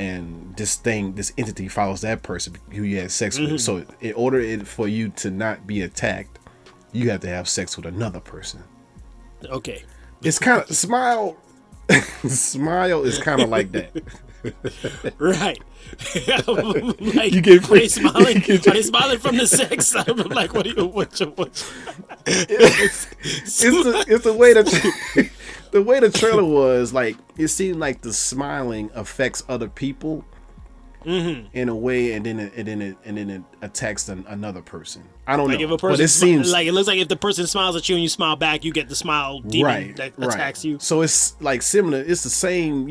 this entity follows that person who you had sex with. So in order for you to not be attacked, you have to have sex with another person. Okay. It's kind of Smile. Smile is kind of like that. Right. Like, You get are they smiling? Are they smiling from the sex? I'm like, what are you? It's the way that the way the trailer was. Like, it seemed like the smiling affects other people in a way, and then it attacks another person. I don't know. If a person, but it seems like, it looks like if the person smiles at you and you smile back, you get the smile demon that attacks you. So it's like similar. It's the same,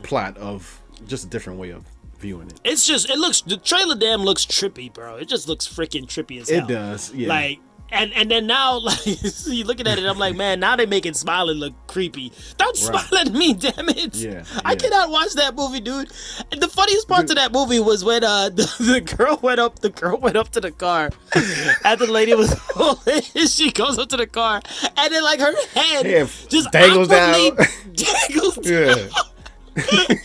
plot of just a different way of viewing it. It's just, the trailer damn looks trippy, bro. It just looks freaking trippy as hell. It does, yeah. Like, and then now, like, you looking at it, I'm like, man, now they making smiling look creepy. Don't smile at me, damn it. Yeah, I cannot watch that movie, dude. And the funniest part to that movie was when the girl went up to the car, and the lady was she goes up to the car, and then like her head just dangles down. Dangles down. Yeah. I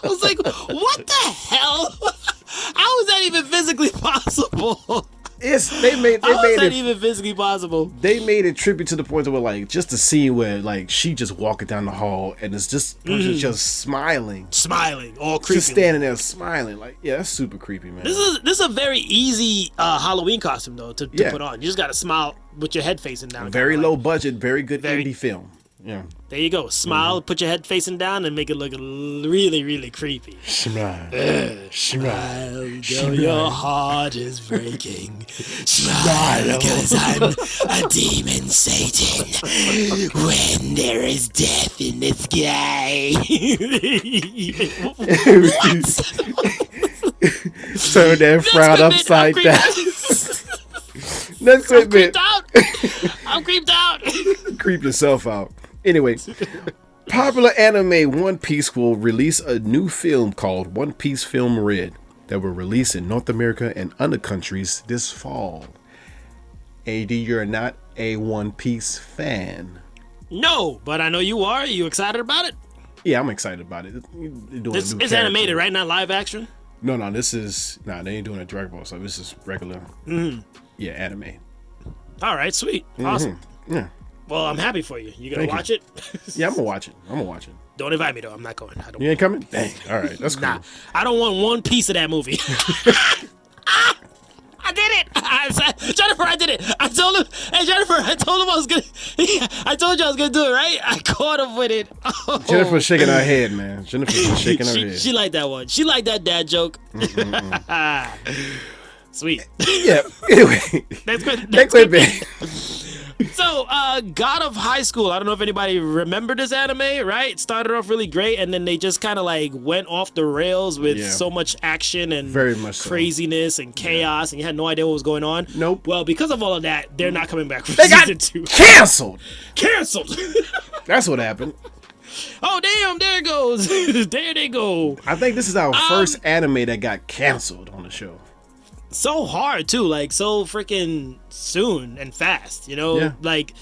was like, what the hell? How is that even physically possible? They made that it even physically possible? They made it trippy to the point where, like, just the scene where, like, she just walking down the hall and it's just person just smiling, all creepy, just standing there smiling. Like, yeah, that's super creepy, man. This is a very easy Halloween costume though to put on. You just gotta smile with your head facing down. Very low budget, very good indie film. Yeah. There you go. Smile, put your head facing down, and make it look really, really creepy. Smile. Smile, though your heart is breaking. Smile, because I'm a demon Satan. When there is death in the sky. What? Turn that frown upside down. Next bit. I'm creeped out. Creep yourself out. Anyway, popular anime One Piece will release a new film called One Piece Film Red that will release in North America and other countries this fall. AD, you're not a One Piece fan. No, but I know you are. Are you excited about it? Yeah, I'm excited about it. It's animated, right? Not live action? No, this is... they ain't doing a Dragon Ball, so this is regular... Yeah, anime. All right, sweet. Awesome. Yeah. Well, I'm happy for you. You gonna watch it? Yeah, I'm gonna watch it. Don't invite me though. I'm not going. You ain't coming? Dang. All right, that's cool. Nah, I don't want one piece of that movie. I did it. Jennifer, I did it. I told him. Hey, Jennifer, I told him I was gonna. I told you I was gonna do it, right? I caught him with it. Oh. Jennifer's shaking her head, man. Jennifer's shaking her head. She liked that one. She liked that dad joke. Sweet. Yeah. Anyway. Next bit. So, God of High School. I don't know if anybody remembered this anime, right? It started off really great, and then they just kind of like went off the rails with so much action and very much craziness and chaos, and you had no idea what was going on. Nope. Well, because of all of that, they're not coming back for they season got 2. Canceled. That's what happened. Oh, damn, there it goes. There they go. I think this is our first anime that got canceled on the show. So hard too, like so freaking soon and fast, like,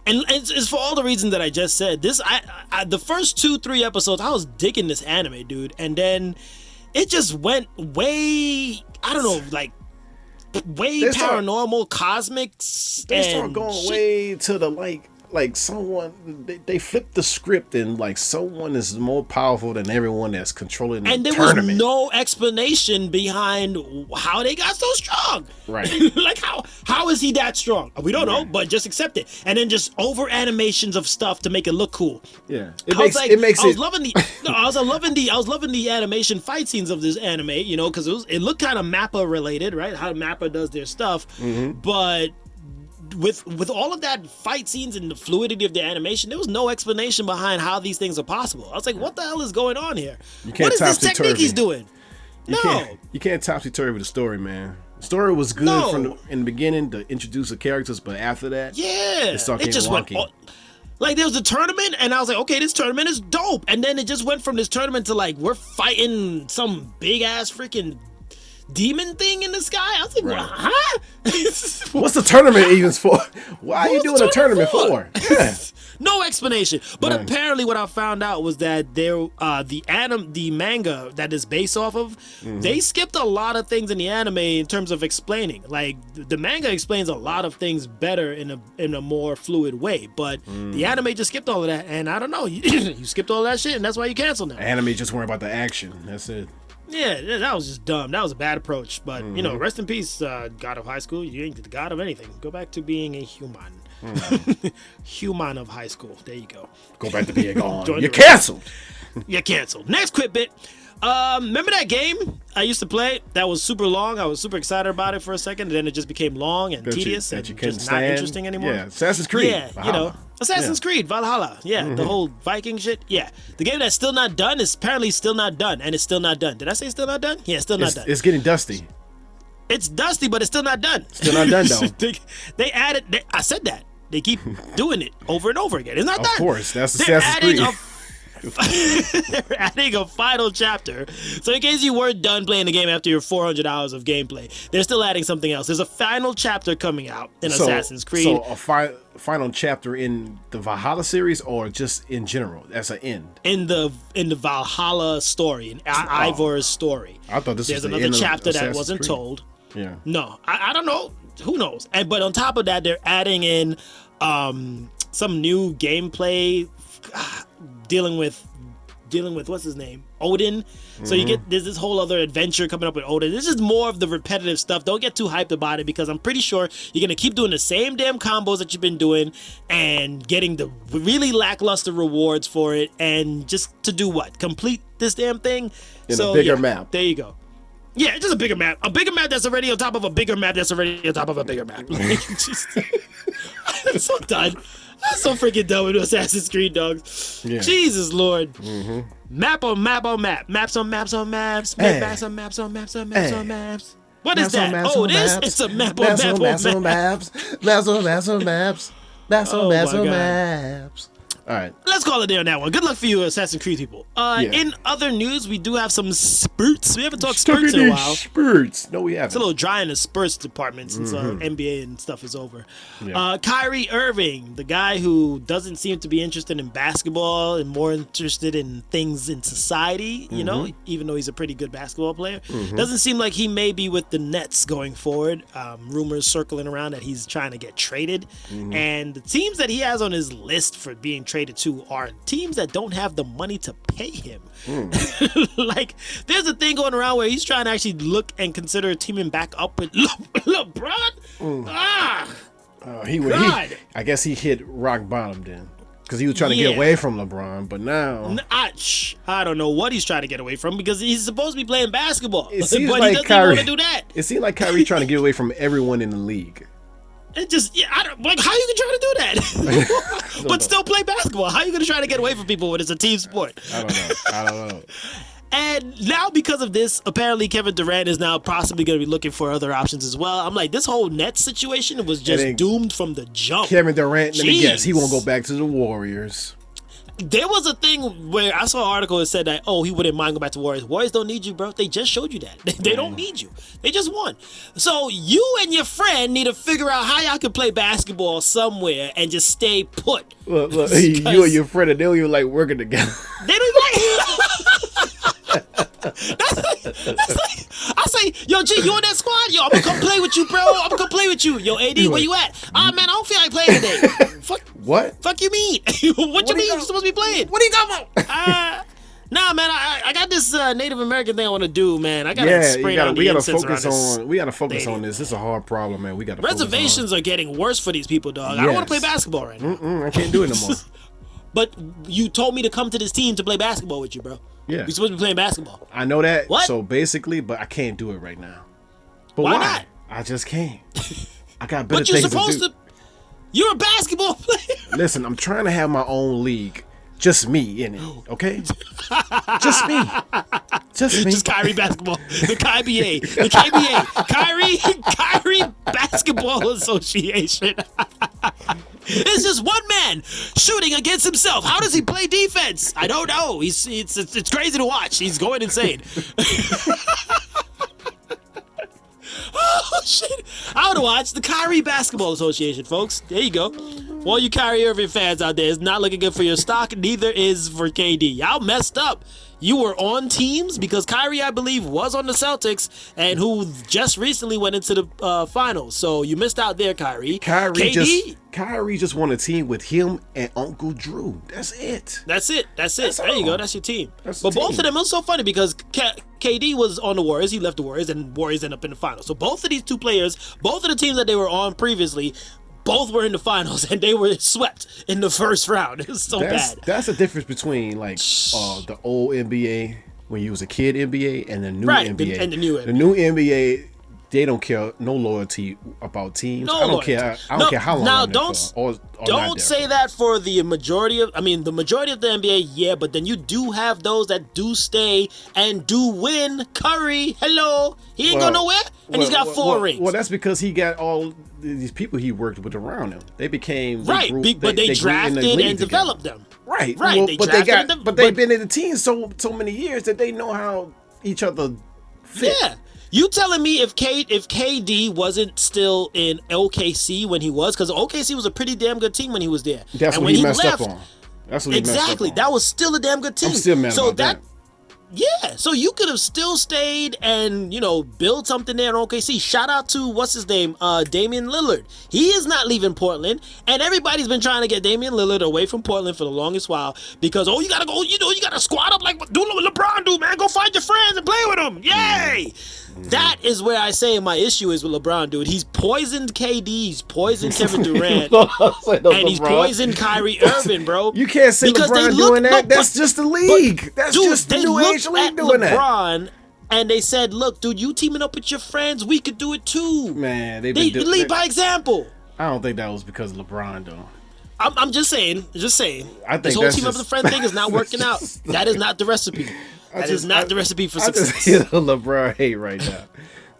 and it's for all the reasons that I just said. This, I the first 2-3 episodes, I was digging this anime, dude, and then it just went way, I don't know, like way paranormal, cosmics. They start going way to the like someone they flipped the script and like someone is more powerful than everyone that's controlling the tournament. And there was no explanation behind how they got so strong. Right. Like how is he that strong? We don't know, but just accept it. And then just over animations of stuff to make it look cool. Yeah. I was loving the animation fight scenes of this anime, because it looked kind of Mappa related, right? How Mappa does their stuff. But with all of that fight scenes and the fluidity of the animation, there was no explanation behind how these things are possible. I was like, what the hell is going on here? What is this technique he's doing? You can't topsy-turvy with the story, man. The story was good in the beginning to introduce the characters, but after that, it just went Like, there was a tournament, and I was like, okay, this tournament is dope. And then it just went from this tournament to, like, we're fighting some big-ass freaking demon thing in the sky. I was like, huh? What's the tournament even for? Why are you doing a tournament for? Yeah. No explanation. But apparently what I found out was that the manga that is based off of, they skipped a lot of things in the anime in terms of explaining. Like, the manga explains a lot of things better in a more fluid way, but the anime just skipped all of that, and I don't know, you skipped all that shit, and that's why you canceled now. Anime just worry about the action. That's it. Yeah, that was just dumb. That was a bad approach. But, you know, rest in peace, God of high school. You ain't the god of anything. Go back to being a human. Human of high school. There you go. Go back to being gone. You're canceled. You're canceled. Next quick bit. Remember that game I used to play that was super long? I was super excited about it for a second, and then it just became long and tedious and just not interesting anymore. Yeah, Assassin's Creed. Yeah, Valhalla. You know, Assassin's Creed, Valhalla. Yeah, the whole Viking shit. Yeah, the game that's still not done is apparently still not done, and it's still not done. Did I say still not done? Yeah, still not done. It's getting dusty. It's dusty, but it's still not done. Still not done, though. They added. I said that. They keep doing it over and over again. It's not done. Of course, that's Assassin's Creed. They're adding a final chapter. So in case you weren't done playing the game after your 400 hours of gameplay, they're still adding something else. There's a final chapter coming out in Assassin's Creed. So a final chapter in the Valhalla series, or just in general? That's an end. In the Valhalla story, in Ivor's story. I thought this There's was the another end chapter of that wasn't Creed. told. Yeah. No, I don't know. Who knows? But on top of that, they're adding in some new gameplay dealing with what's his name, Odin. So there's this whole other adventure coming up with Odin. This is more of the repetitive stuff. Don't get too hyped about it, because I'm pretty sure you're gonna keep doing the same damn combos that you've been doing and getting the really lackluster rewards for it, and just to do what? Complete this damn thing in a bigger map. There you go. Yeah, just a bigger map that's already on top of a bigger map that's already on top of a bigger map. Like, I'm so done. I'm so freaking done with Assassin's Creed, dogs. Yeah. Jesus Lord. Map on map on map. Maps on maps on maps. Maps on maps on maps on maps on maps. What is that? Oh, it is? It's a map on map on maps. Maps on maps on maps. Maps on maps on maps. All right. Let's call it there on that one. Good luck for you, Assassin's Creed people. In other news, we do have some spurts. We haven't talked spurts in a while. Spurts. No, we haven't. It's a little dry in the spurts department since NBA and stuff is over. Yeah. Kyrie Irving, the guy who doesn't seem to be interested in basketball and more interested in things in society, you know, even though he's a pretty good basketball player. Doesn't seem like he may be with the Nets going forward. Rumors circling around that he's trying to get traded. And the teams that he has on his list for being traded to are teams that don't have the money to pay him. Like, there's a thing going around where he's trying to actually look and consider teaming back up with LeBron. I guess he hit rock bottom then, because he was trying to get away from LeBron, but now I don't know what he's trying to get away from, because he's supposed to be playing basketball, but like he doesn't want to do that. It seemed like Kyrie trying to get away from everyone in the league. It just, I don't, like, how are you gonna try to do that? But still play basketball? How are you gonna try to get away from people when it's a team sport? I don't know. And now, because of this, apparently Kevin Durant is now possibly going to be looking for other options as well. I'm like, this whole Nets situation was just doomed from the jump. Kevin Durant, let me guess, he won't go back to the Warriors. There was a thing where I saw an article that said that, he wouldn't mind going back to Warriors. Warriors don't need you, bro. They just showed you that. They don't need you. They just won. So you and your friend need to figure out how y'all can play basketball somewhere and just stay put. Look, you and your friend, and they don't even like working together. They don't that's like, I say, yo, G, you on that squad? Yo, I'm gonna come play with you, bro. I'm gonna come play with you. Yo, AD, where you at? Man, I don't feel like playing today. Fuck you mean? What you mean? You're supposed to be playing. What are you talking about? Nah, man, I got this Native American thing I want to do, man. I gotta spray down the incense around this. We gotta focus on this. This is a hard problem, man. We gotta reservations are getting worse for these people, dog. Yes. I don't want to play basketball right now. I can't do it no more. But you told me to come to this team to play basketball with you, bro. Yeah. You're supposed to be playing basketball. I know that. What? So basically, but I can't do it right now. But why not? I just can't. I got better things to do. But you're supposed to. You're a basketball player. Listen, I'm trying to have my own league. Just me in it, okay? Just me. Just me. Just Kyrie basketball. The KBA. The KBA. Kyrie Basketball Association. It's just one man shooting against himself. How does he play defense? I don't know. It's crazy to watch. He's going insane. Oh, shit. I want to watch the Kyrie Basketball Association, folks. There you go. All you Kyrie Irving fans out there, it's not looking good for your stock. Neither is for KD. Y'all messed up. You were on teams because Kyrie, I believe, was on the Celtics and who just recently went into the finals. So you missed out there, Kyrie. Kyrie just won a team with him and Uncle Drew. That's it. That's it. There you go. That's your team. But both of them, it was so funny because KD was on the Warriors. He left the Warriors and Warriors ended up in the finals. So both of these two players, both of the teams that they were on previously, both were in the finals and they were swept in the first round. It was so bad. That's the difference between like the old NBA when you was a kid NBA and the new NBA. And the new NBA. The new NBA, they don't care, no loyalty about teams. I don't care how long. Now don't say that for the majority of. I mean, the majority of the NBA, yeah, but then you do have those that do stay and do win. Curry, hello, he ain't going nowhere, and he's got 4 rings. Well, that's because he got all these people he worked with around him. They became but they drafted and developed them. Right. Well, but they've been in the team so many years that they know how each other fit. Yeah. You telling me if KD wasn't still in OKC when he was, because OKC was a pretty damn good team when he was there. That's what he messed up on. That's what he messed up on. That was still a damn good team. I'm still mad about that. Yeah, so you could have still stayed and, build something there in OKC. Shout out to, what's his name, Damian Lillard. He is not leaving Portland, and everybody's been trying to get Damian Lillard away from Portland for the longest while because, you got to go, you got to squat up like do what LeBron do, man. Go find your friends and play with them. Yay! That is where I say my issue is with LeBron, dude. He's poisoned KD, he's poisoned Kevin Durant, and he's poisoned Kyrie Irving, bro. You can't say because LeBron doing that. That's just the league. That's just the new age league doing that. LeBron, and they said, look, dude, you teaming up with your friends, we could do it too. Man, they lead by example. I don't think that was because of LeBron, though. I'm just saying. I think this whole team up with the friend thing is not working out. That is not the recipe. That is not the recipe for success. I just hear LeBron hate right now.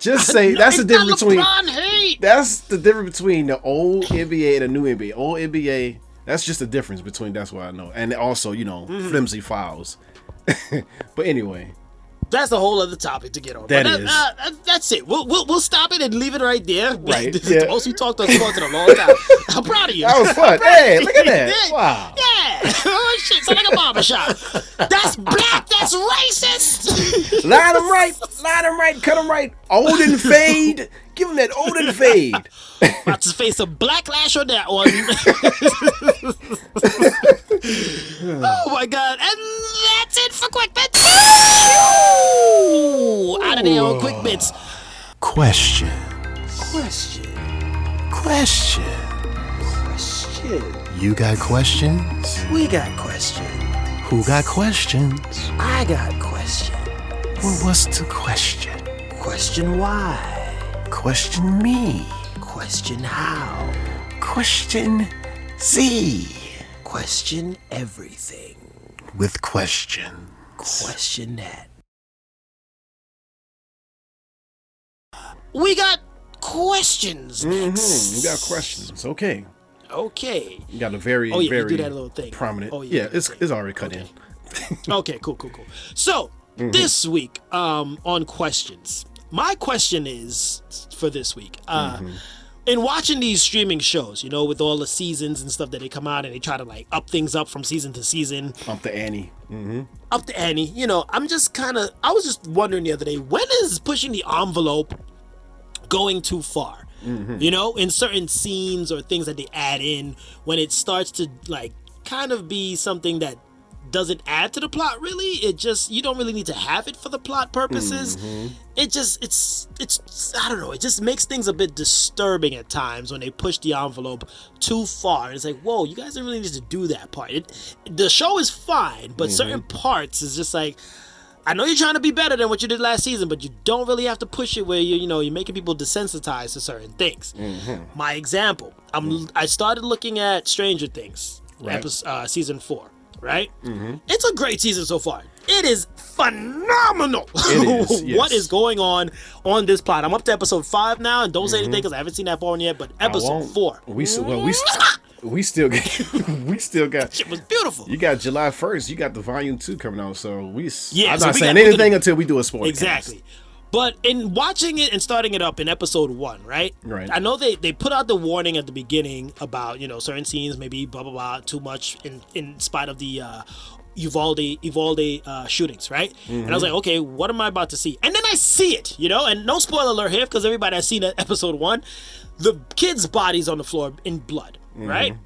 Just say that's the difference between that's the difference between the old NBA and the new NBA. Old NBA, that's just the difference between. That's what I know, and also flimsy fouls. But anyway. That's a whole other topic to get on. That's it. We'll stop it and leave it right there. Right. This is the most we talked on sports in a long time. I'm proud of you. That was fun. Hey, look at that. Wow. Yeah. Oh, shit. Sound like a barbershop. That's black. That's racist. Line them right. Cut them right. Olden fade. Give him that Olden fade. About to face a BlackLash on that one. Oh my God. And that's it for Quick Bits. Out of there on Quick Bits. Question. You got questions? We got questions. Who got questions? I got questions. Well, what's the question? Question why? Question me. Question how? Question Z. Question everything. With question. Question that. We got questions next. We got questions. Okay. You got a very do that little thing. Prominent. It's already cut in. Okay, cool. So, this week, on questions, my question is for this week. In watching these streaming shows, with all the seasons and stuff that they come out and they try to like up things up from season to season. Up the ante. Up the ante. I'm just I was just wondering the other day, when is pushing the envelope going too far? In certain scenes or things that they add in, when it starts to like kind of be something that doesn't add to the plot really. It just, you don't really need to have it for the plot purposes. It just, it's I don't know, it just makes things a bit disturbing at times when they push the envelope too far. And it's like, whoa, you guys don't really need to do that part. The show is fine, but certain parts is just like, I know you're trying to be better than what you did last season, but you don't really have to push it where you're making people desensitized to certain things. My example, I started looking at Stranger Things, season 4. Right? It's a great season so far. It is phenomenal. It is, yes. What is going on this plot? I'm up to episode 5 now, and don't say anything because I haven't seen that far yet. But episode 4, we still got Shit was beautiful. You got July 1st. You got the volume 2 coming out. So I'm so not saying anything until we do a spoiler. Exactly. But in watching it and starting it up in episode 1, right? Right. I know they put out the warning at the beginning about, certain scenes, maybe blah, blah, blah, too much in spite of the Uvalde shootings, right? Mm-hmm. And I was like, okay, what am I about to see? And then I see it, and no spoiler alert here, because everybody has seen episode 1, the kid's body's on the floor in blood, right?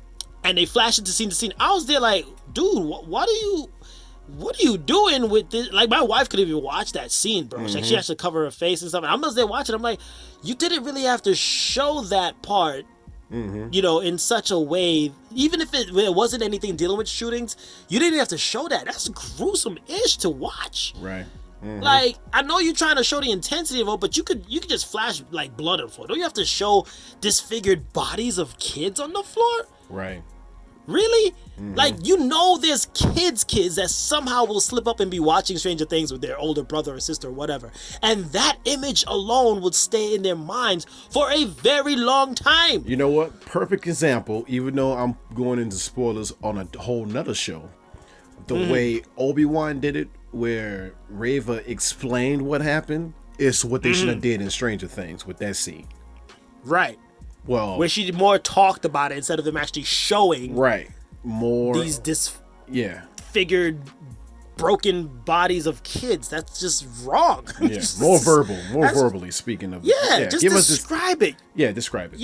And they flash it to scene. I was there like, dude, what are you doing with this? Like, my wife could even watch that scene, bro. Like, she has to cover her face and stuff. And I'm just there watching. I'm like, you didn't really have to show that part, in such a way. Even if it wasn't anything dealing with shootings, you didn't have to show that. That's gruesome-ish to watch. Right. Like, I know you're trying to show the intensity of it, but you could just flash, like, blood on the floor. Don't you have to show disfigured bodies of kids on the floor? Right. Really? Like, there's kids that somehow will slip up and be watching Stranger Things with their older brother or sister or whatever. And that image alone would stay in their minds for a very long time. You know what? Perfect example, even though I'm going into spoilers on a whole nother show. The way Obi-Wan did it, where Reva explained what happened, is what they should have did in Stranger Things with that scene. Right. Well, where she more talked about it instead of them actually showing more these disfigured, broken bodies of kids. That's just wrong. Yeah, more verbally speaking of. Just describe it. Yeah, describe it.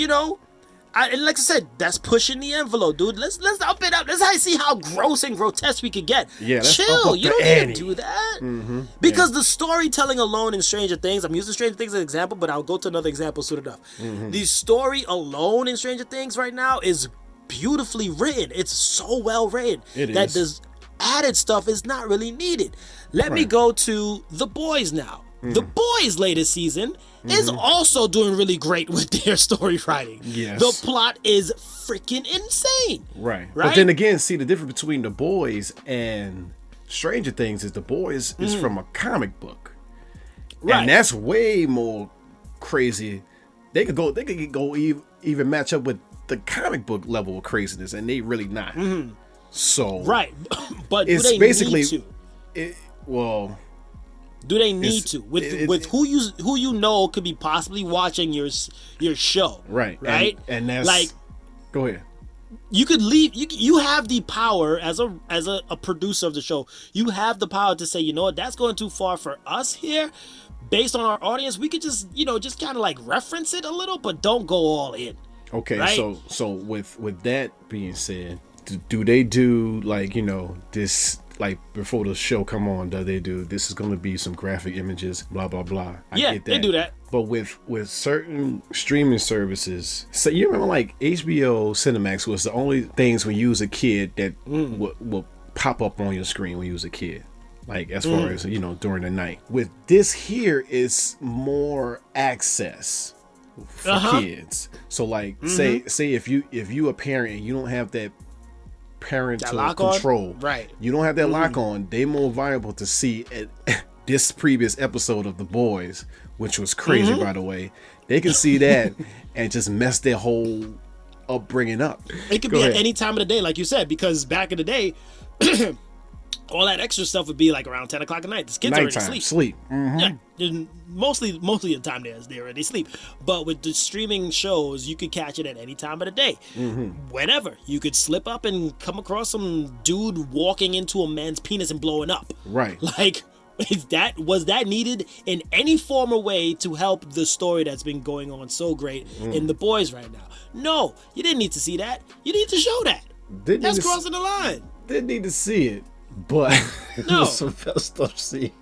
And like I said, that's pushing the envelope, dude. Let's up it up. Let's see how gross and grotesque we could get. Yeah, chill. You don't need to do that. Because the storytelling alone in Stranger Things, I'm using Stranger Things as an example, but I'll go to another example soon enough. The story alone in Stranger Things right now is beautifully written. It's so well written that this added stuff is not really needed. Let me go to The Boys now. The Boys' latest season is also doing really great with their story writing. Yes. The plot is freaking insane. Right. But then again, see, the difference between The Boys and Stranger Things is The Boys is from a comic book. Right. And that's way more crazy. They could go even match up with the comic book level of craziness, and they really not. So right. But it's do they basically need to? Do they need to with who you could be possibly watching your show? Right. Right. And that's like, go ahead. You could leave. You have the power as a producer of the show. You have the power to say, you know what, that's going too far for us here. Based on our audience, we could just kind of like reference it a little, but don't go all in. Okay. Right? So with that being said, do they do like this? Like before the show come on, this is going to be some graphic images, blah blah blah. I get that. They do that. But with certain streaming services, so you remember like HBO Cinemax was the only things when you was a kid that would pop up on your screen when you was a kid, like as far as during the night. With this here is more access for kids. So like say if you a parent and you don't have that parental control, right? You don't have that lock on. They more viable to see this previous episode of The Boys, which was crazy by the way. They can see that and just mess their whole upbringing up. It could be at any time of the day, like you said, because back in the day, all that extra stuff would be like around 10 o'clock at night. The kids already sleep. Yeah, mostly the time they already sleep. But with the streaming shows, you could catch it at any time of the day. Whenever. You could slip up and come across some dude walking into a man's penis and blowing up. Right. Like, was that needed in any form or way to help the story that's been going on so great in The Boys right now? No, you didn't need to see that. You need to show that. That's crossing the line. Didn't need to see it. But no. It was some messed up scene.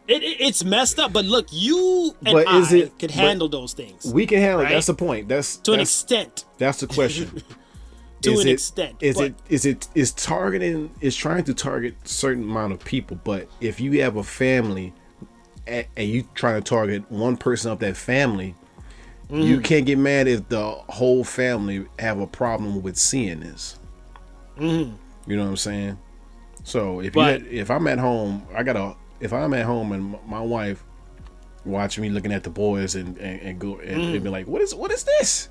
It's messed up, but look, you and I could handle those things. We can handle it. That's the point. That's an extent. That's the question. Extent. Is trying to target a certain amount of people, but if you have a family and you trying to target one person of that family, you can't get mad if the whole family have a problem with seeing this. You know what I'm saying? So if I'm at home, if I'm at home and my wife watching me looking at The Boys and go and be like, what is this?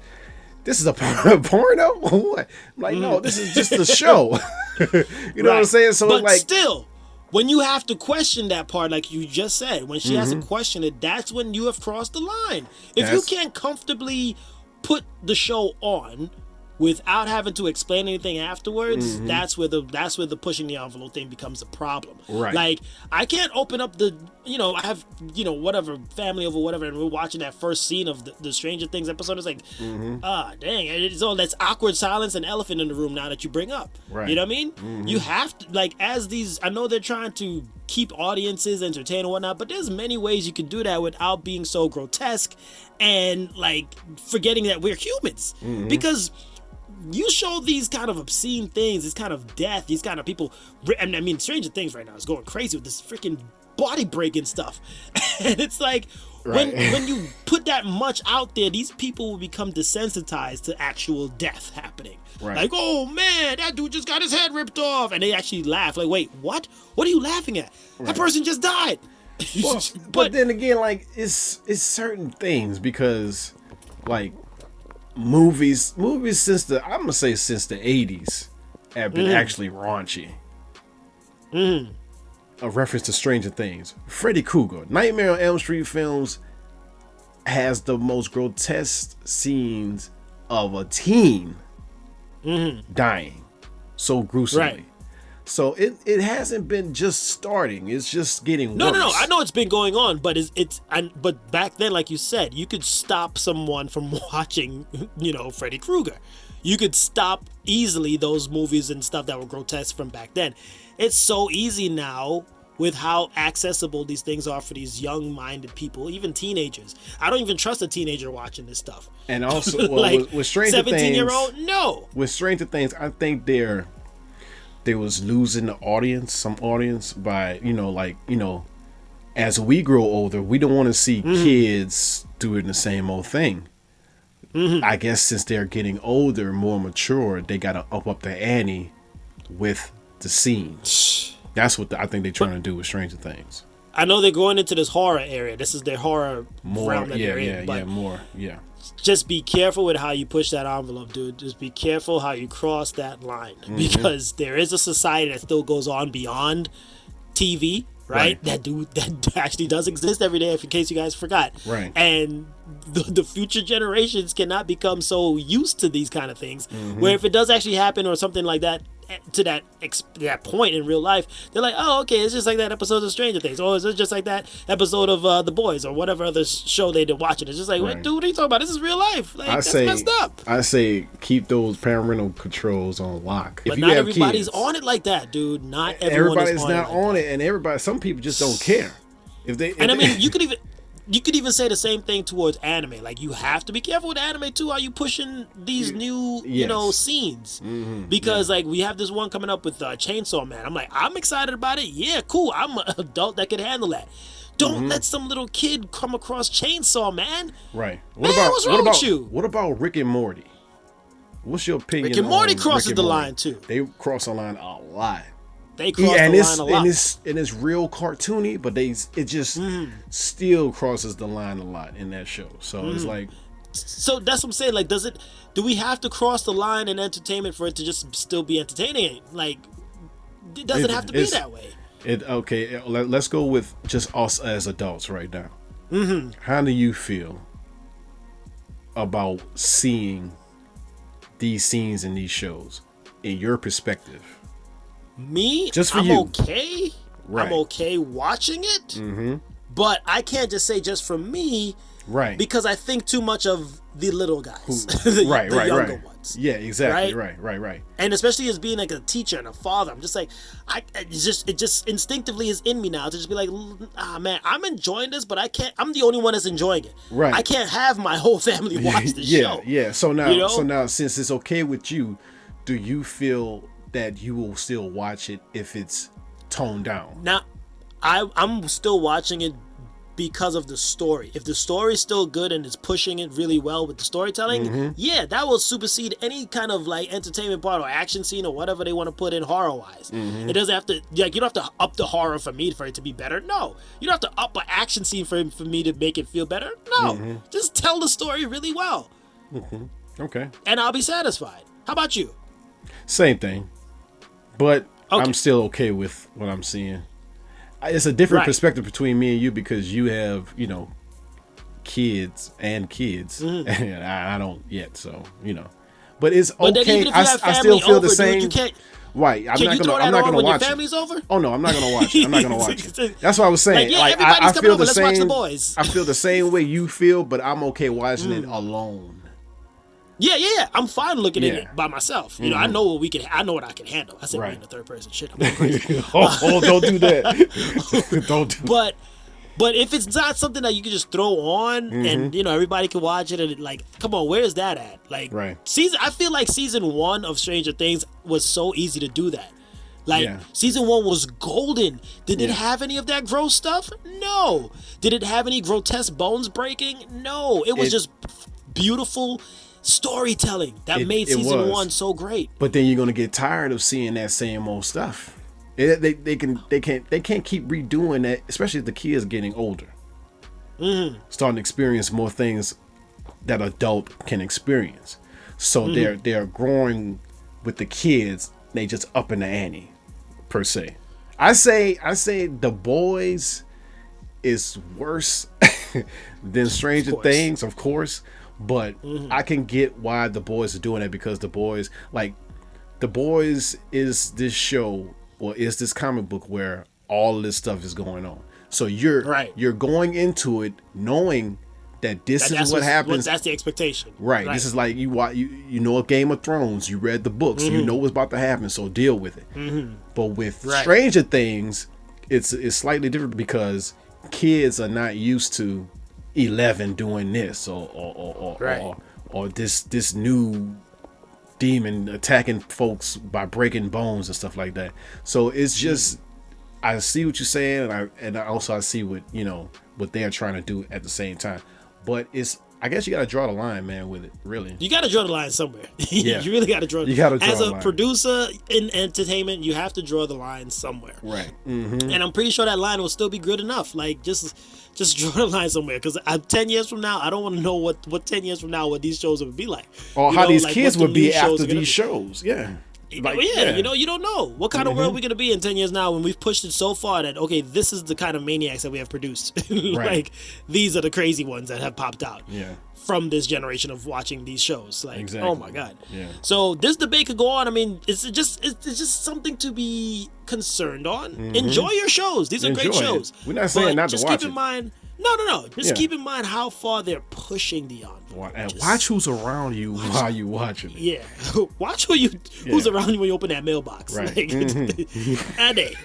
this is a porno? What? I'm like, no, this is just a show. You know what I'm saying? So but like, still, when you have to question that part, like you just said, when she has to question it, that's when you have crossed the line. If you can't comfortably put the show on without having to explain anything afterwards, that's where the pushing the envelope thing becomes a problem. Right. Like, I can't open up the, I have, whatever, family over whatever, and we're watching that first scene of the Stranger Things episode. It's like, dang, it's all that's awkward silence and elephant in the room now that you bring up. Right. You know what I mean? You have to, like, as these, I know they're trying to keep audiences entertained and whatnot, but there's many ways you can do that without being so grotesque and, like, forgetting that we're humans. Because you show these kind of obscene things, this kind of death, these kind of people. I mean, Stranger Things right now is going crazy with this freaking body breaking stuff. And it's like, when you put that much out there, these people will become desensitized to actual death happening. Right. Like, oh man, that dude just got his head ripped off. And they actually laugh. Like, wait, what? What are you laughing at? That person just died. Well, but then again, like, it's certain things, because, like, movies since the 80s have been actually raunchy. A reference to Stranger Things. Freddy Krueger, Nightmare on Elm Street films has the most grotesque scenes of a teen dying so gruesomely. Right. So it hasn't been just starting. It's just getting worse. No. I know it's been going on, but but back then, like you said, you could stop someone from watching, Freddy Krueger. You could stop easily those movies and stuff that were grotesque from back then. It's so easy now with how accessible these things are for these young-minded people, even teenagers. I don't even trust a teenager watching this stuff. And also, with Stranger Things, 17-year-old, no. With Stranger Things, I think they was losing some audience by, as we grow older, we don't want to see kids doing the same old thing. I guess since they're getting older, more mature, they got to up the ante with the scenes. That's what I think they're trying to do with Stranger Things. I know they're going into this horror area. This is their horror realm that they're in. Just be careful with how you push that envelope, dude. Just be careful how you cross that line, because there is a society that still goes on beyond TV, right? That actually does exist every day, in case you guys forgot. Right. And the future generations cannot become so used to these kind of things, where if it does actually happen or something like that, to that point in real life, they're like, oh, okay, it's just like that episode of Stranger Things, or it's just like that episode of The Boys, or whatever other show they're watching. It's just like, what, dude, what are you talking about? This is real life. Like, that's messed up. I say keep those parental controls on lock. But not everybody's on it like that, dude. Not everybody's not on it, and some people just don't care. I mean, you could even say the same thing towards anime. Like, you have to be careful with anime too. Are you pushing these new, scenes? Because like, we have this one coming up with Chainsaw Man. I'm like, I'm excited about it. Yeah, cool. I'm an adult that could handle that. Don't let some little kid come across Chainsaw Man. Right. What's wrong with you? What about Rick and Morty? What's your opinion? Rick and Morty crosses the line too. They cross the line a lot. They cross the line a lot. And it's real cartoony, but it just still crosses the line a lot in that show. So it's like, so that's what I'm saying. Like, do we have to cross the line in entertainment for it to just still be entertaining? Like, it doesn't have to be that way. Okay, let's go with just us as adults right now. How do you feel about seeing these scenes in these shows in your perspective? Me, just for I'm you. Okay. Right. I'm okay watching it, but I can't just say just for me, right? Because I think too much of the little guys, the younger ones. Yeah, exactly. Right. And especially as being like a teacher and a father, I'm just like, it just instinctively is in me now to just be like, man, I'm enjoying this, but I can't. I'm the only one that's enjoying it. Right. I can't have my whole family watch this show. Yeah. So now, since it's okay with you, do you feel that you will still watch it if it's toned down? Now, I'm still watching it because of the story. If the story's still good and it's pushing it really well with the storytelling, yeah, that will supersede any kind of like entertainment part or action scene or whatever they want to put in horror-wise. It doesn't have to, like, you don't have to up the horror for it to be better. No. You don't have to up an action scene for me to make it feel better. No. Just tell the story really well. Okay. And I'll be satisfied. How about you? Same thing. But Okay. I'm still okay with what I'm seeing. It's a different perspective between me and you because you have, kids, and I don't yet, so, But it's But then okay. even if you have I still feel over, the same. Dude, you can't. Right. I'm Can not you throw gonna. that I'm not on gonna when your watch family's it. over? Oh no, I'm not gonna watch it. I'm not gonna watch it. That's what I was saying. Like, yeah, Like, everybody's I coming feel over. the Let's same. watch The Boys. I feel the same way you feel, but I'm okay watching it alone. Yeah. I'm fine looking at Yeah. it by myself. I know what we can. I know what I can handle. I said we in the third person. Shit, I'm going crazy. Don't do that. Don't do. But if it's not something that you can just throw on and everybody can watch it and come on, where's that at? I feel like season 1 of Stranger Things was so easy to do that. Season 1 was golden. Did it have any of that gross stuff? No. Did it have any grotesque bones breaking? No. It was just beautiful storytelling that made season 1 so great. But then you're gonna get tired of seeing that same old stuff. They can't keep redoing that, especially if the kids getting older, starting to experience more things that adult can experience. So they're growing with the kids. They just upping the ante, per se. I say The Boys is worse than Stranger Things, of course. But I can get why The Boys are doing that because The Boys is this show. Or is this comic book where all of this stuff is going on? So you're going into it knowing that this is what happens. That's the expectation. Right. This is like you know a Game of Thrones. You read the books. You know what's about to happen. So deal with it. But with Stranger Things, it's slightly different because kids are not used to 11 doing this or this new demon attacking folks by breaking bones and stuff like that. So it's just I see what you're saying, and I also see what what they're trying to do at the same time. But I guess you got to draw the line, man, with it. Really, you got to draw the line somewhere. Yeah. You really got to draw. You got to draw as the a line. Producer in entertainment, you have to draw the line somewhere. Right. And I'm pretty sure that line will still be good enough. Just draw the line somewhere, because 10 years from now, I don't want to know what 10 years from now what these shows would be like, or how these kids would be after these shows. Yeah. You don't know what kind of world we're gonna be in 10 years now when we've pushed it so far that this is the kind of maniacs that we have produced. These are the crazy ones that have popped out from this generation of watching these shows. Oh my god. So this debate could go on. I mean, it's just something to be concerned on. Enjoy your shows. These are great shows. We're not saying not to watch it. Just keep in mind. No. Just keep in mind how far they're pushing the envelope. And watch who's around you while you watching it. Yeah, watch who's around you when you open that mailbox. Right. Ade.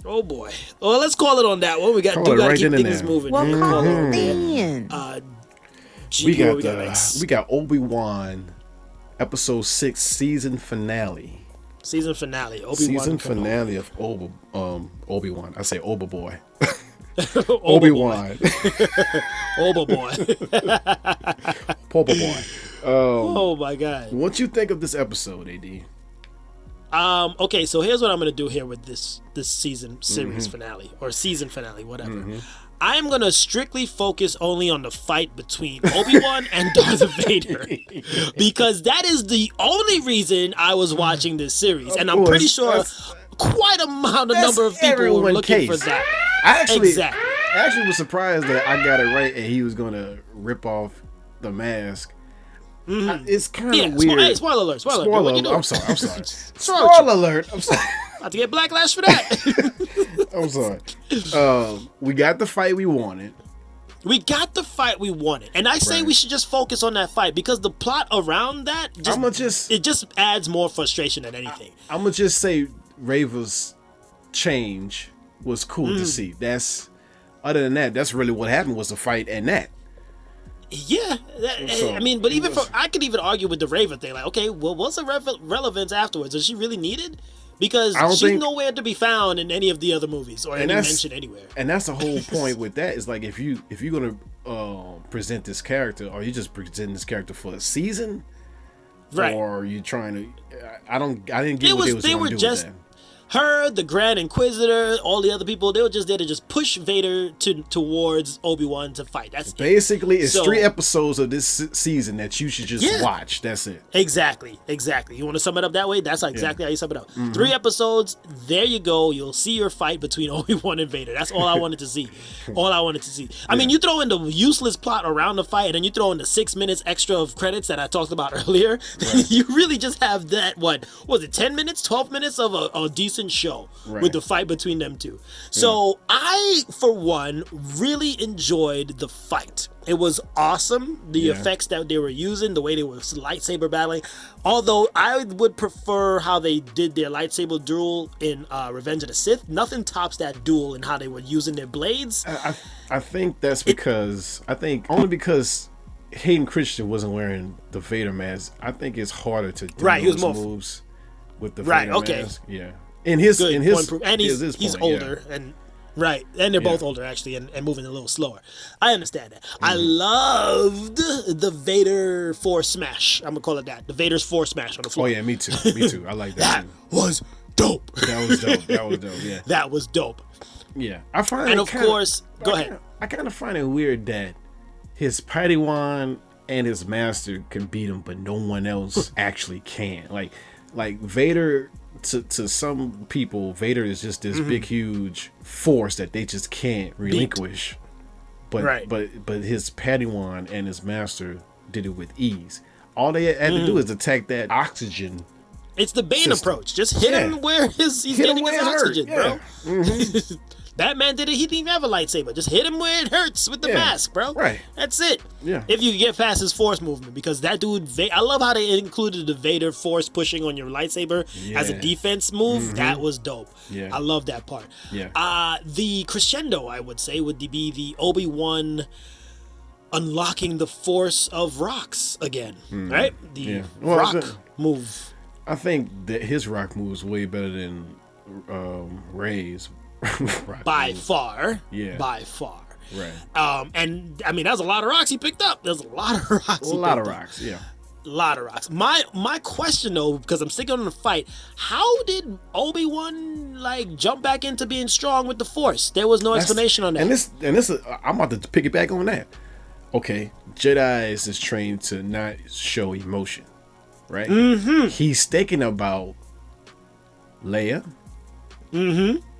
Oh boy. Well, let's call it on that one. We got to keep things moving. Well, call it then. We got Obi-Wan, episode 6, season finale. Season finale. Obi-Wan season Kenobi. finale of Obi-Wan. I say Obi boy. Obi-Wan. Obi boy. Popa boy. Oh my god. What you think of this episode, AD? Okay, so here's what I'm gonna do here with this season series finale or season finale, whatever. I'm gonna strictly focus only on the fight between Obi-Wan and Darth Vader, because that is the only reason I was watching this series, and I'm pretty sure quite a number of people were looking for that. I actually was surprised that I got it right and he was gonna rip off the mask. It's kind of weird. Spoiler alert. I'm sorry. Spoiler alert. I'm sorry. About to get BlackLash for that. I'm sorry. We got the fight we wanted. And I say we should just focus on that fight, because the plot around that it just adds more frustration than anything. I'm gonna just say Rava's change was cool to see. Other than that, that's really what happened, was the fight and that. Yeah, I could even argue with the Raven thing. Like, okay, well, what's the relevance afterwards? Is she really needed? Because she's nowhere to be found in any of the other movies or any mention anywhere. And that's the whole point with that. Is like, if you're gonna present this character, or you just present this character for a season, right? Or you trying to? I didn't get what they was going to do with that. her, the Grand Inquisitor, all the other people, they were just there to just push Vader towards Obi-Wan to fight. That's basically it's So- 3 episodes of this season that you should just watch. That's it. Exactly. You want to sum it up that way? That's exactly how you sum it up. 3 episodes, there you go. You'll see your fight between Obi-Wan and Vader. That's all I wanted to see. I mean, you throw in the useless plot around the fight, and then you throw in the 6 minutes extra of credits that I talked about earlier. Right. You really just have that, what was it, 10 minutes, 12 minutes of a decent show with the fight between them two. So I, for one, really enjoyed the fight. It was awesome. The effects that they were using, the way they were lightsaber battling. Although I would prefer how they did their lightsaber duel in Revenge of the Sith. Nothing tops that duel and how they were using their blades. I think that's because only because Hayden Christensen wasn't wearing the Vader mask. I think it's harder to do those moves with the Vader mask. Yeah. In his and he's point, older and they're both older actually and moving a little slower. I understand that. I loved the Vader Force Smash. I'm gonna call it that. The Vader's Force Smash on the floor. Oh yeah, me too. I like that. That was dope. That was dope. Yeah. That was dope. Yeah. I find and of course, go ahead. I kind of find it weird that his Padawan and his master can beat him, but no one else actually can. Like Vader. To some people, Vader is just this big, huge force that they just can't relinquish. But his Padawan and his master did it with ease. All they had to do is attack that oxygen. It's the Bane approach. Just hit him where he's getting his oxygen, bro. That man did it. He didn't even have a lightsaber. Just hit him where it hurts with the mask, bro. Right. That's it. Yeah. If you get past his force movement, because that dude, I love how they included the Vader force pushing on your lightsaber as a defense move. That was dope. Yeah. I love that part. Yeah. The crescendo, I would say, would be the Obi-Wan unlocking the force of rocks again, right? The rock move. I think that his rock move is way better than Rey's. By far. Right. And I mean, that's a lot of rocks he picked up. There's a lot of rocks. A lot of rocks. My question though, because I'm sticking on the fight, how did Obi-Wan jump back into being strong with the Force? There was no explanation on that. And this, I'm about to piggyback on that. Okay, Jedi's is trained to not show emotion, right? He's thinking about Leia.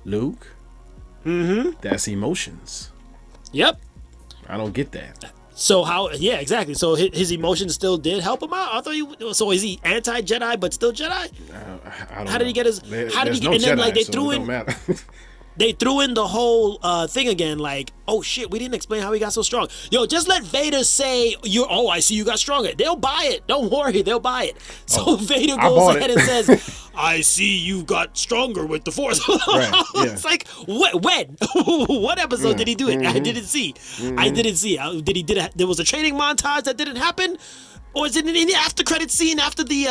Luke. That's emotions. Yep. I don't get that. So how? Yeah, exactly. So his emotions still did help him out. I thought so is he anti-Jedi but still Jedi? I don't know. How did he get his? How did he get? No and then Jedi, they so threw it in. don't matter. They threw in the whole thing again, oh shit, we didn't explain how he got so strong. Yo, just let Vader say, I see you got stronger. They'll buy it. Don't worry, they'll buy it. So Vader goes ahead and says, I see you got stronger with the Force. It's like, when? What episode did he do it? I didn't see. There was a training montage that didn't happen? Or is it in the after credit scene after the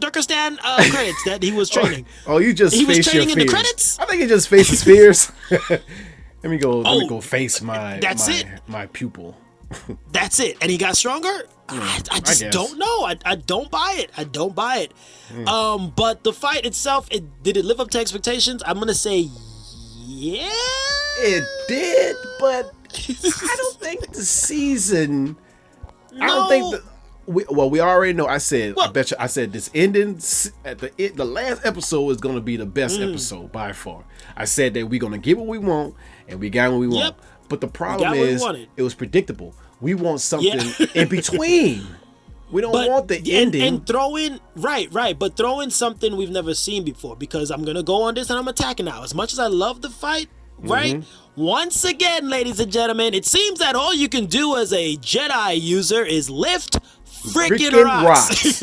Turkestan credits that he was training? You just he face was training your in fears. the credits? I think he just faces fears. Let me go face my pupil. That's it. And he got stronger? I just don't know. I don't buy it. But the fight itself, did it live up to expectations? I'm going to say yeah. It did, but I don't think the season... No. I don't think... we already know. I said this ending at the last episode is going to be the best episode by far. I said that we're going to get what we want, and we got what we want. But the problem is, it was predictable. We want something in between. We don't want the ending. And throw in, but throw in something we've never seen before, because I'm going to go on this and I'm attacking now. As much as I love the fight, right? Once again, ladies and gentlemen, it seems that all you can do as a Jedi user is lift freaking rocks.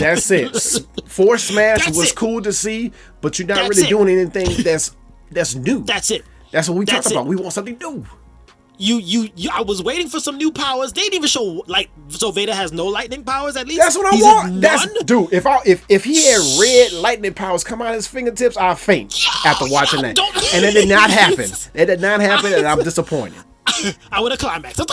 That's it. Force Smash was cool to see, but you're not really doing anything that's new. That's it. That's what we talk about. We want something new. I was waiting for some new powers. They didn't even show so Vader has no lightning powers at least. That's what I want. Dude, if he had red lightning powers come out of his fingertips, I'll faint after watching that. And it did not happen. It did not happen, and I'm disappointed. I would have climaxed. Red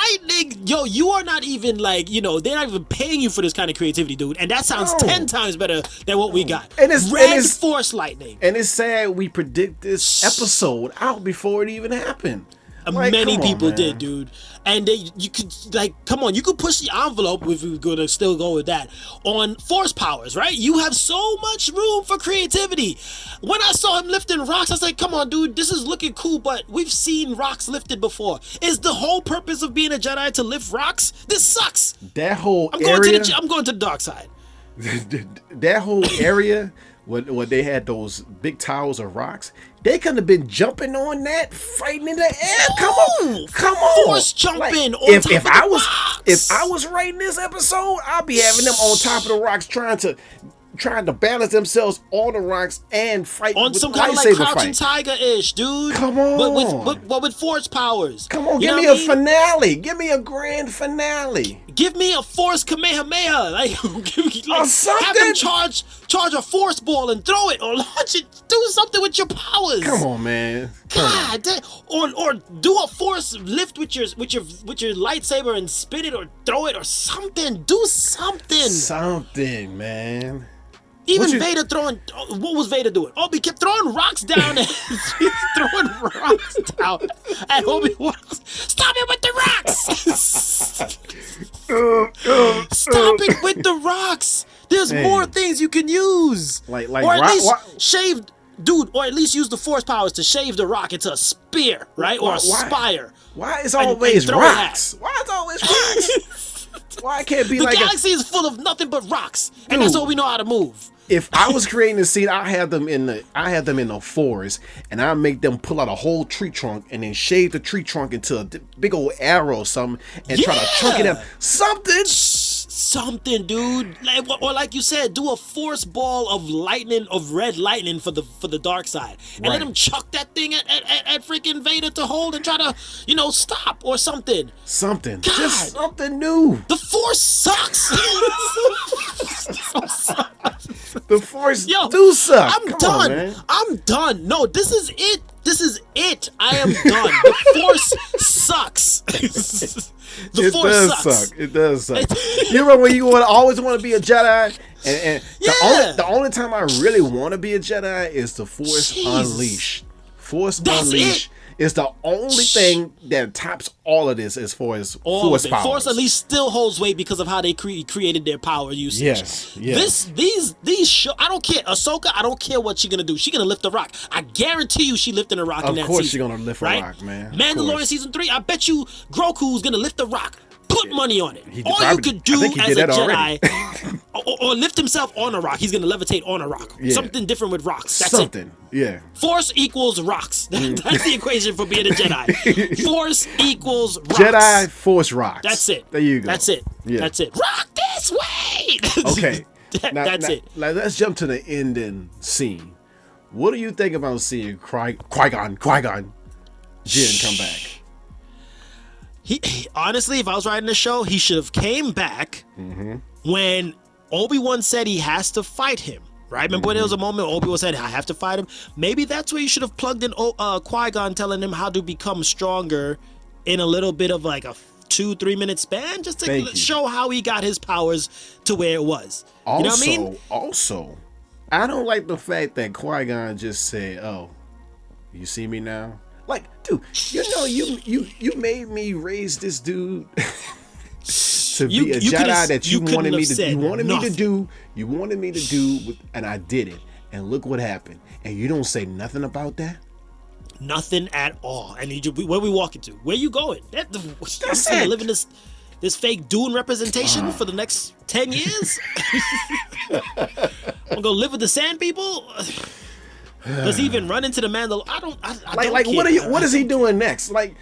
lightning, yo, you are not even like, they're not even paying you for this kind of creativity, dude. And that sounds 10 times better than what we got. And it's Red Force lightning. And it's sad we predict this episode out before it even happened. Like, many people did, dude. And you could, come on, you could push the envelope if we were going to still go with that on force powers, right? You have so much room for creativity. When I saw him lifting rocks, I was like, come on, dude, this is looking cool, but we've seen rocks lifted before. Is the whole purpose of being a Jedi to lift rocks? This sucks. That whole I'm area... going to the dark side. That whole area... When they had those big towers of rocks, they could have been jumping on that, fighting in the air. Come on, force jumping on if top of I the was rocks. If I was writing this episode, I'll be having them on top of the rocks, trying to balance themselves on the rocks and fight on with some kind of like Crouching fight. Tiger-ish, dude. Come on, but with force powers. Come on, you give me a finale. Give me a grand finale. Give me a force Kamehameha, like something. Have them charge a force ball and throw it, or launch it. Do something with your powers. Come on, man. God, or do a force lift with your lightsaber and spin it or throw it or something. Do something. Something, man. Even Vader throwing, what was Vader doing? He kept throwing rocks down and throwing rocks down at Obi-Wan. Stop it with the rocks! Stop it with the rocks! There's more things you can use. Like or at least shave, dude, or at least use the force powers to shave the rock into a spear, right? Or a spire. Why is always rocks? Why is always rocks? Why can't it be the like galaxy is full of nothing but rocks, and that's all we know how to move. If I was creating a scene, I had them in the forest, and I make them pull out a whole tree trunk and then shave the tree trunk into a big old arrow or something, and try to chunk it up. Something, dude. Or like you said, do a force ball of lightning, of red lightning for the dark side, and let him chuck that thing at freaking Vader to hold and try to stop or something. Something. God. Just something new. The force sucks. The force do suck. I'm done. Man. I'm done. No, this is it. I am done. The force sucks. The force sucks. It does suck. You remember when you always want to be a Jedi? And the only time I really want to be a Jedi is the Force Unleashed. Unleashed is the only thing that tops all of this as far as force powers. Force Unleashed still holds weight because of how they created their power usage. Yes. These show, I don't care. Ahsoka, I don't care what she's gonna do. She's gonna lift a rock. I guarantee you, she lifting a rock in that season. Of course, she's gonna lift a rock, man. Mandalorian season 3, I bet you Groku's gonna lift a rock. Put money on it. All you could do as a Jedi, or lift himself on a rock. He's gonna levitate on a rock. Yeah. Something different with rocks. That's it. Yeah. Force equals rocks. That's the equation for being a Jedi. Force equals rocks. Jedi, Force, rocks. That's it. There you go. That's it. Yeah. That's it. Rock this way. Okay. That's it. Now let's jump to the ending scene. What do you think about seeing Qui-Gon Jinn come back? He honestly, if I was writing the show, he should have came back when Obi-Wan said he has to fight him. Right? Remember when there was a moment where Obi-Wan said, I have to fight him? Maybe that's where you should have plugged in Qui-Gon, telling him how to become stronger in a little bit of like a 2-3 minute span, just to show how he got his powers to where it was. You know what I mean? Also, I don't like the fact that Qui-Gon just said, "Oh, you see me now." Like, dude, you made me raise this dude to be a Jedi that you wanted me to do, and I did it. And look what happened. And you don't say nothing about that? Nothing at all. And where we walking to? Where you going? That's it. Living this fake Dune representation for the next 10 years? I'm gonna live with the Sand People? Does he even run into the Mandalorian? I don't care. What is he doing next? Like,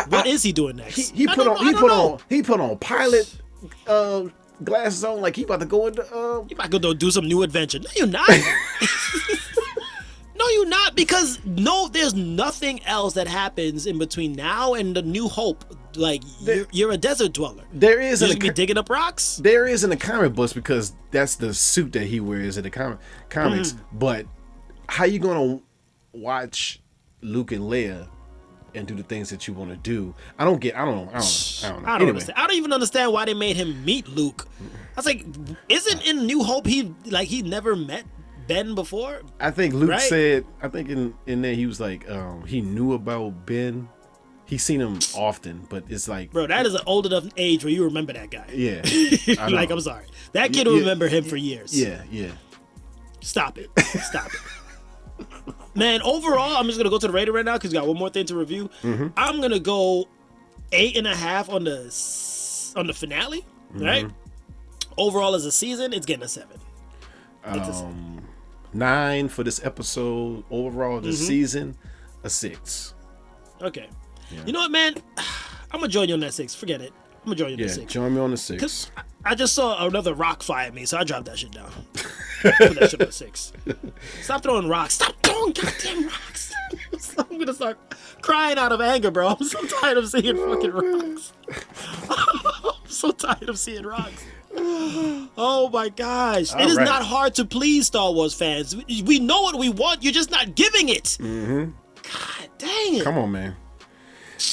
what is he doing next? He put on pilot glasses on, like he about to go into you about to go do some new adventure. No, you're not. No, you're not, because there's nothing else that happens in between now and the New Hope. Like, you're a desert dweller. There is you're be digging up rocks. There is in the comic books, because that's the suit that he wears in the comics. But how you gonna watch Luke and Leia and do the things that you want to do. I don't know. Understand. I don't even understand why they made him meet Luke. I was like, isn't in New Hope he never met Ben before? I think Luke said. I think in there he was like, he knew about Ben. He's seen him often, but it's like, bro, that is an old enough age where you remember that guy. Yeah. Like, I'm sorry, that kid will remember him for years. Yeah. Stop it. Man, overall, I'm just gonna go to the rating right now because we got one more thing to review. I'm gonna go 8.5 on the finale. Right. Overall, as a season, it's getting a 7. 9 for this episode. Overall, this season, a 6. Okay. Yeah. You know what, man? I'm gonna join you on that 6. Forget it. I'm gonna join you on the 6. Join me on the 6. Because I just saw another rock fly at me, so I dropped that shit down. Put that shit on 6. Stop throwing rocks. Stop throwing goddamn rocks. I'm gonna start crying out of anger, bro. I'm so tired of seeing fucking rocks. I'm so tired of seeing rocks. Oh my gosh. It is not hard to please Star Wars fans. We know what we want. You're just not giving it. God dang it. Come on, man.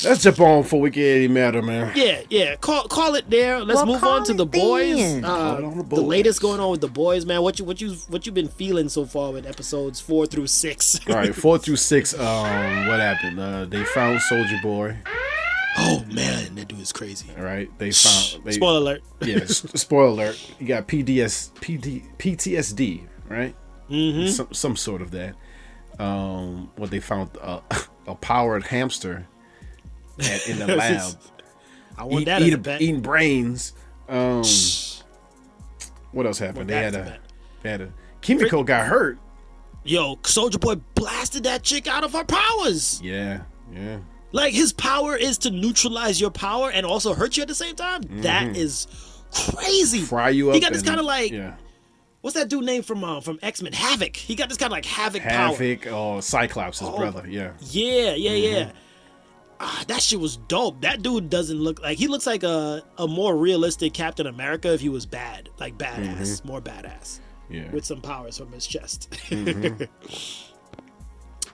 Let's jump on before we get any matter, man. Yeah. Call it there. Let's move on to the boys. The latest going on with the boys, man. What you been feeling so far with episodes 4 through 6? All right, 4 through 6. What happened? They found Soldier Boy. Oh man, that dude is crazy. All right, they found. Spoiler alert. Yeah, spoiler alert. You got PTSD, right? Some sort of that. What they found a powered hamster in the lab. I want that as a pet. Eating brains. What else happened? They had a Kimiko got hurt. Yo, Soldier Boy blasted that chick out of her powers. Yeah. Like, his power is to neutralize your power and also hurt you at the same time. That is crazy. Fry you up. He got this kind of like, what's that dude name from X-Men? Havoc. He got this kind of like Havoc power. Havoc or Cyclops, his brother. Yeah. That shit was dope. That dude doesn't look like, he looks like a more realistic Captain America if he was bad, like badass, more badass. Yeah. With some powers from his chest.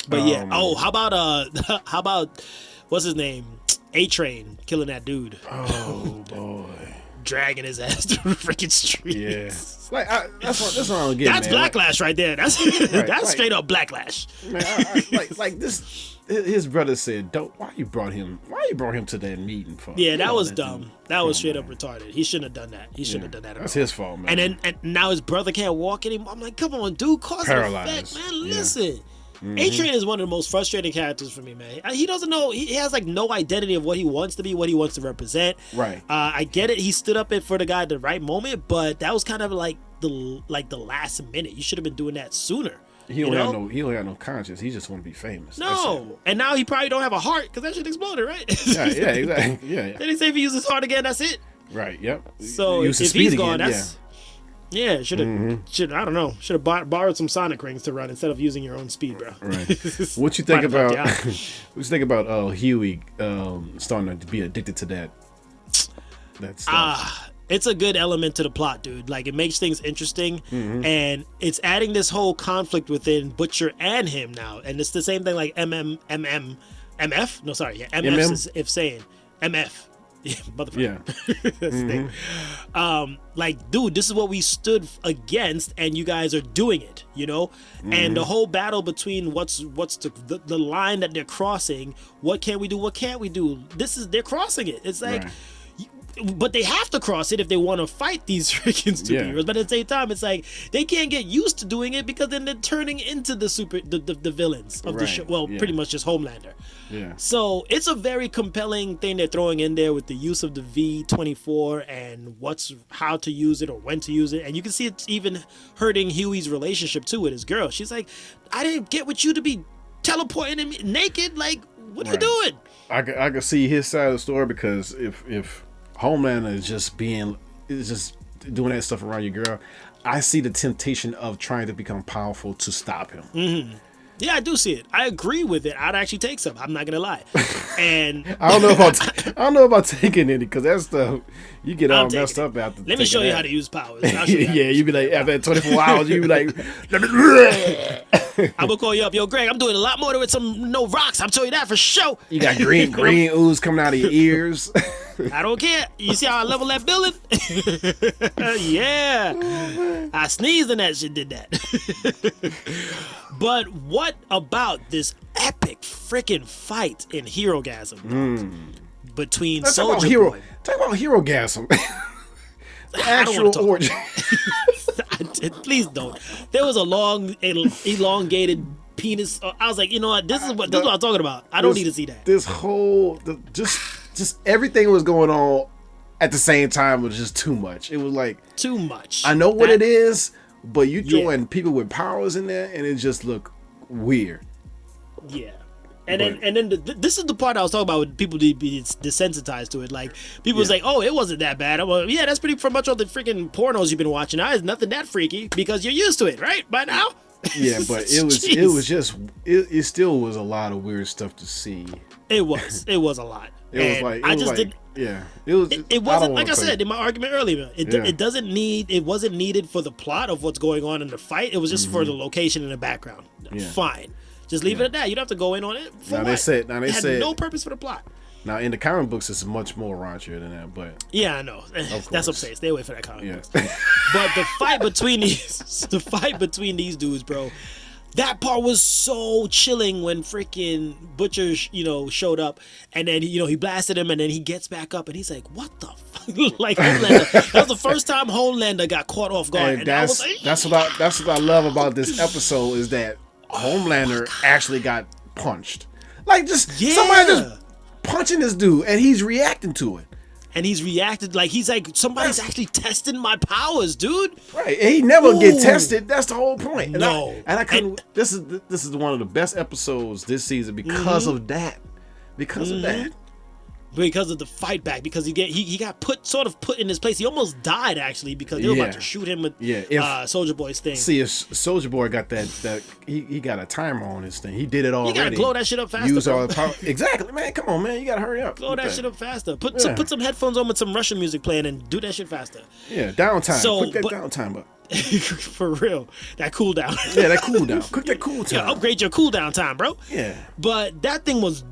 But yeah. How about what's his name? A-Train killing that dude. Oh boy. Dragging his ass through the freaking streets. Yeah. Like that's what I'm getting. That's man. BlackLash right there. That's straight up BlackLash. Man, like this. His brother said, why you brought him to that meeting for? Yeah, that was dumb. That was straight up retarded. He shouldn't have done that. He shouldn't have done that at all. That's his fault, man. And now his brother can't walk anymore. I'm like, come on, dude, cause and effect, man. Listen. A-Train is one of the most frustrating characters for me, man. He doesn't know. He has like no identity of what he wants to be, what he wants to represent. Right. I get it. He stood up for the guy at the right moment, but that was kind of like the last minute. You should have been doing that sooner. He don't got no conscience. He just want to be famous. No, and now he probably don't have a heart because that shit exploded, right? Yeah, exactly. Yeah. Then he say if he uses his heart again, that's it. Right. Yep. So if he's gone, that's. Yeah, should I don't know. Should have borrowed some Sonic rings to run instead of using your own speed, bro. Right. What you think about? What you think about Huey starting to be addicted to that stuff? It's a good element to the plot, dude. Like, it makes things interesting, and it's adding this whole conflict within Butcher and him now. And it's the same thing like MF. No, sorry, yeah, MF is if saying MF. Yeah, motherfucker. Yeah. That's the thing. Like, dude, this is what we stood against, and you guys are doing it, you know? And the whole battle between what's the line that they're crossing, what can we do, what can't we do? They're crossing it. It's like, but they have to cross it if they want to fight these freaking superheroes. But at the same time, it's like they can't get used to doing it because then they're turning into the villains of the show. Well, pretty much just Homelander. Yeah. So it's a very compelling thing they're throwing in there with the use of the V24 and how to use it or when to use it. And you can see it's even hurting Huey's relationship too with his girl. She's like, I didn't get with you to be teleporting me naked. Like, what are you doing? I could see his side of the story because if Homelander is just doing that stuff around your girl, I see the temptation of trying to become powerful to stop him. Yeah, I do see it. I agree with it. I'd actually take some. I'm not gonna lie. And I don't know if I don't know about taking any because that stuff you get all messed up after. Let me show you how to use powers. Yeah, you be like after 24 hours, you be like, I'm gonna call you up, yo, Greg. I'm doing a lot more with some no rocks. I'm telling you that for sure. You got green ooze coming out of your ears. I don't care. You see how I level that building? Yeah, I sneezed and that shit did that. But what about this epic freaking fight in Herogasm between Soldier Boy? Talk about Herogasm. The actual origin. Please don't. There was a long, elongated penis. I was like, you know what? This is what I'm talking about. I don't need to see that. This whole just everything was going on at the same time was just too much. It was like too much. I know what it is, but you throwing people with powers in there, and it just looked weird. Yeah. And then this is the part I was talking about with people be desensitized to it. Like, people was like, oh, it wasn't that bad. I'm like, yeah, that's pretty much all the freaking pornos you've been watching. Now it's nothing that freaky because you're used to it, right? By now? Yeah, but it still was a lot of weird stuff to see. It was a lot. It wasn't like I said in my argument earlier. It wasn't needed for the plot of what's going on in the fight. It was just for the location and the background. Yeah. Fine. Just leave it at that. You don't have to go in on it. They said no purpose for the plot. Now in the comic books, it's much more raunchier than that. But yeah, I know. That's what I'm saying. Stay away from that comic books. But the fight between these dudes, bro. That part was so chilling when freaking Butcher, showed up, and then he blasted him, and then he gets back up, and he's like, "What the fuck?" Like Homelander. That was the first time Homelander got caught off guard, and that's what I love about this episode is that Homelander actually got punched. Like somebody just punching this dude, and he's reacting to it. And he's reacted like he's like, somebody's actually testing my powers, dude. Right. And he never get tested. That's the whole point. And no. I couldn't. This is one of the best episodes this season because of that. Because of that. Because of the fight back, because he got put in his place. He almost died actually because they were about to shoot him with Soldier Boy's thing. See, if Soldier Boy got that he got a timer on his thing. He did it already. You gotta blow that shit up faster. All the power. Exactly, man. Come on, man. You gotta hurry up. Blow that shit up faster. Put some headphones on with some Russian music playing and do that shit faster. Yeah, downtime. Quick that downtime up. For real, that cooldown. Yeah, that cooldown. Quick that cooldown. Yeah, upgrade your cooldown time, bro. Yeah. But that thing was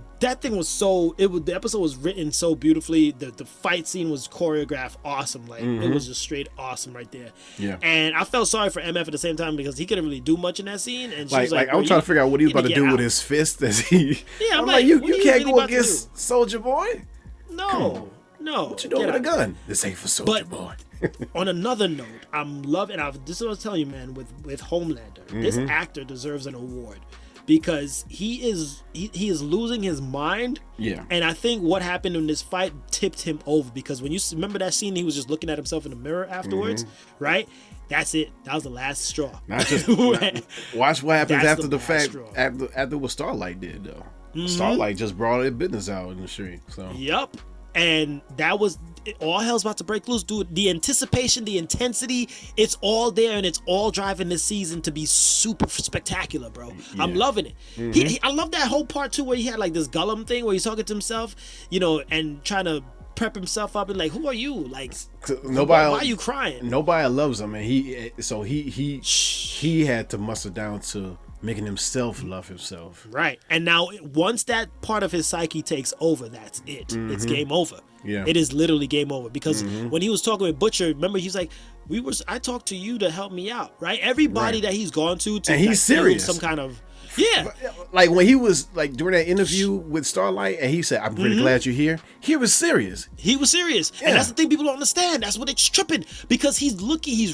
so. The episode was written so beautifully. The fight scene was choreographed awesome. Like it was just straight awesome right there. Yeah. And I felt sorry for MF at the same time because he couldn't really do much in that scene. And she was I was trying to figure out what he was about to do with his fist. I'm like, you can't go against Soldier Boy. No. What you doing with a gun? This ain't for Soldier Boy. On another note, I'm loving. This is what I was telling you, man. With Homelander, this actor deserves an award. Because he is losing his mind. Yeah. And I think what happened in this fight tipped him over. Because when you remember that scene, he was just looking at himself in the mirror afterwards, right? That's it. That was the last straw. Watch what happens after the fact. After what Starlight did, though. Starlight just brought their business out in the street. So. Yep. And that was all hell's about to break loose, dude. The anticipation, the intensity, it's all there, and it's all driving this season to be super spectacular, bro. Yeah. I'm loving it. I love that whole part too, where he had like this Gollum thing where he's talking to himself, and trying to prep himself up and like, who are you? Like, why are you crying? Nobody loves him, and he had to muster down to making himself love himself. Right. And now once that part of his psyche takes over, that's it. It's game over. Yeah. It is literally game over. Because when he was talking with Butcher, remember he's like, I talked to you to help me out, right? Everybody that he's gone to and he's serious. Some kind of like when he was like during that interview with Starlight and he said, I'm really glad you're here. He was serious. And that's the thing people don't understand. That's what it's tripping, because he's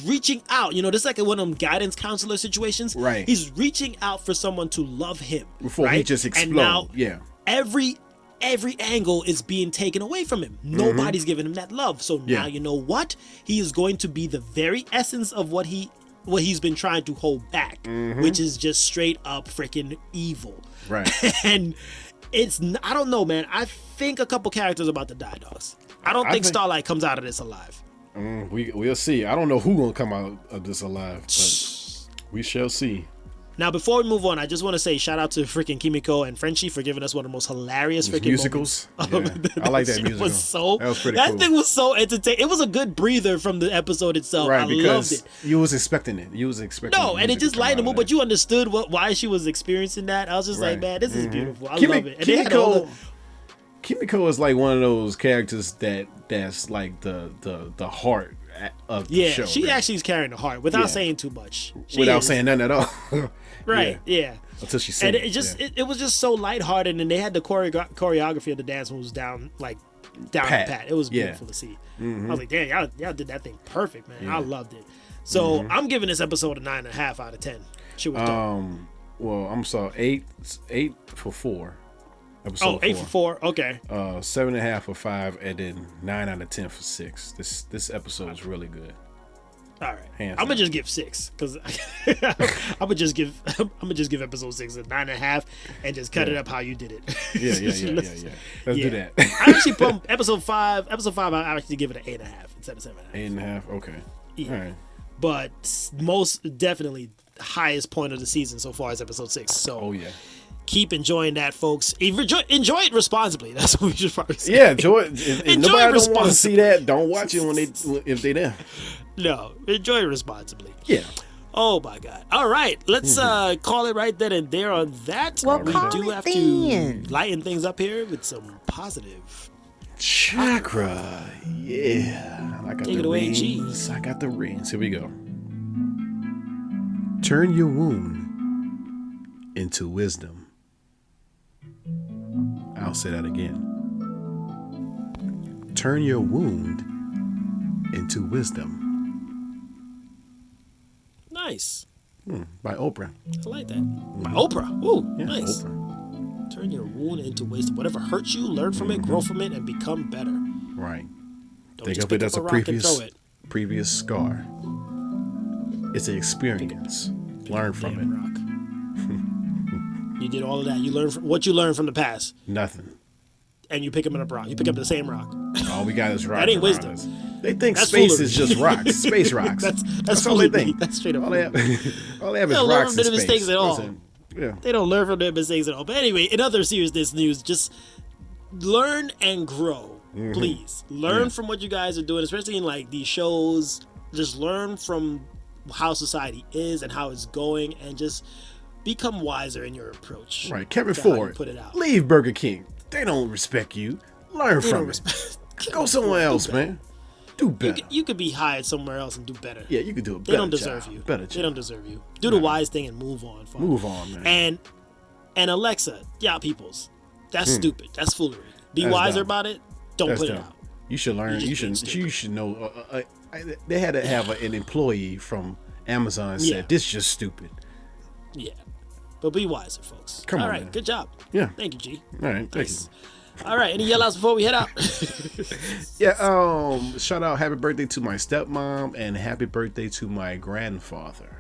reaching out. This is like one of them guidance counselor situations. Right. He's reaching out for someone to love him before he just explodes. And now every angle is being taken away from him. Nobody's giving him that love. So now you know what? He is going to be the very essence of what he's been trying to hold back, which is just straight up freaking evil. Right. And I don't know, man. I think a couple characters are about to die, dogs. I don't think Starlight comes out of this alive. We'll see. I don't know who's gonna come out of this alive, but we shall see. Now, before we move on, I just want to say shout out to freaking Kimiko and Frenchie for giving us one of the most hilarious freaking musicals. moments. Yeah. I like that musical. That was pretty cool. That thing was so entertaining. It was a good breather from the episode itself. Right, I because loved it. you was expecting it. You was expecting No, and it just lightened the mood, but you understood why she was experiencing that. I was just like, man, this is beautiful. I love it. And they had all Kimiko is like one of those characters that's like the heart of the show. Yeah, she actually is carrying the heart without saying too much. Saying nothing at all. Right, yeah. Until she said and it was just so lighthearted, and they had the choreography of the dance was down pat. It was beautiful to see. I was like, damn, y'all did that thing perfect, man. I loved it. So I'm giving this episode a 9.5 out of 10. She was dope. Well, I'm sorry, 8 for 4. Episode 8 for 4. Okay. 7.5 for 5, and then 9 out of 10 for 6. This episode is really good. All right, I'm gonna just give 6 because I'm gonna just give episode 6 a 9.5 and just cut it up how you did it. Yeah. Let's do that. I actually put episode 5. I actually give it an 8.5 instead of 7.5. 8.5. Okay. Yeah. All right. But most definitely highest point of the season so far is episode 6. So keep enjoying that, folks. Enjoy it responsibly. That's what we should probably say. Yeah, enjoy it. If nobody don't want to see that, don't watch it if they there. No, enjoy it responsibly. Yeah. Oh my God. All right, let's call it right then and there on that. Well, we do have to lighten things up here with some positive Chakra. Yeah. I got Take it away, Cheese. I got the rings. Here we go. Turn your wound into wisdom. I'll say that again. Turn your wound into wisdom. Nice. By Oprah. I like that. By Oprah. Ooh, Yeah, nice. Oprah. Turn your wound into wisdom. Whatever hurts you, learn from it, grow from it, and become better. Right. Don't Think just of it pick as up a rock and throw it. previous scar. It's an experience. Learn from it. Rock. You did all of that. You learn from what you learned from the past, Nothing. and you pick up a rock. You pick up the same rock. All we got is rocks. That ain't around wisdom. us. They think That's space foolery. is just rocks. Space rocks. That's all they foolery. think. That's straight up. All they have is They don't learn rocks from in their space. mistakes at all. Listen, yeah. They don't learn from their mistakes at all. But anyway, in other seriousness news, just learn and grow. Please learn from what you guys are doing, especially in like these shows. Just learn from how society is and how it's going, and just become wiser in your approach. Right. Kevin to how you Ford. put it out. Leave Burger King. They don't respect you. Learn They from don't it. respect- Go somewhere else, man. Do better. You could be hired somewhere else and do better. Yeah, you could do a better They don't deserve job. you. Better They job. don't deserve you. Do the wise thing and move on. Fuck. Move on, man. And Alexa, yeah, peoples, that's stupid. That's foolery. Be That's wiser dumb. about it. Don't That's put dumb. it out. You should learn. You're You just being should. You should know. They had to have an employee from Amazon said this is just stupid. Yeah, but be wiser, folks. Come on, All right, man. good job. Yeah. Thank you, G. All right. Thank Nice. All right, any yell-outs before we head out? you. Yeah. Shout out. Happy birthday to my stepmom and happy birthday to my grandfather.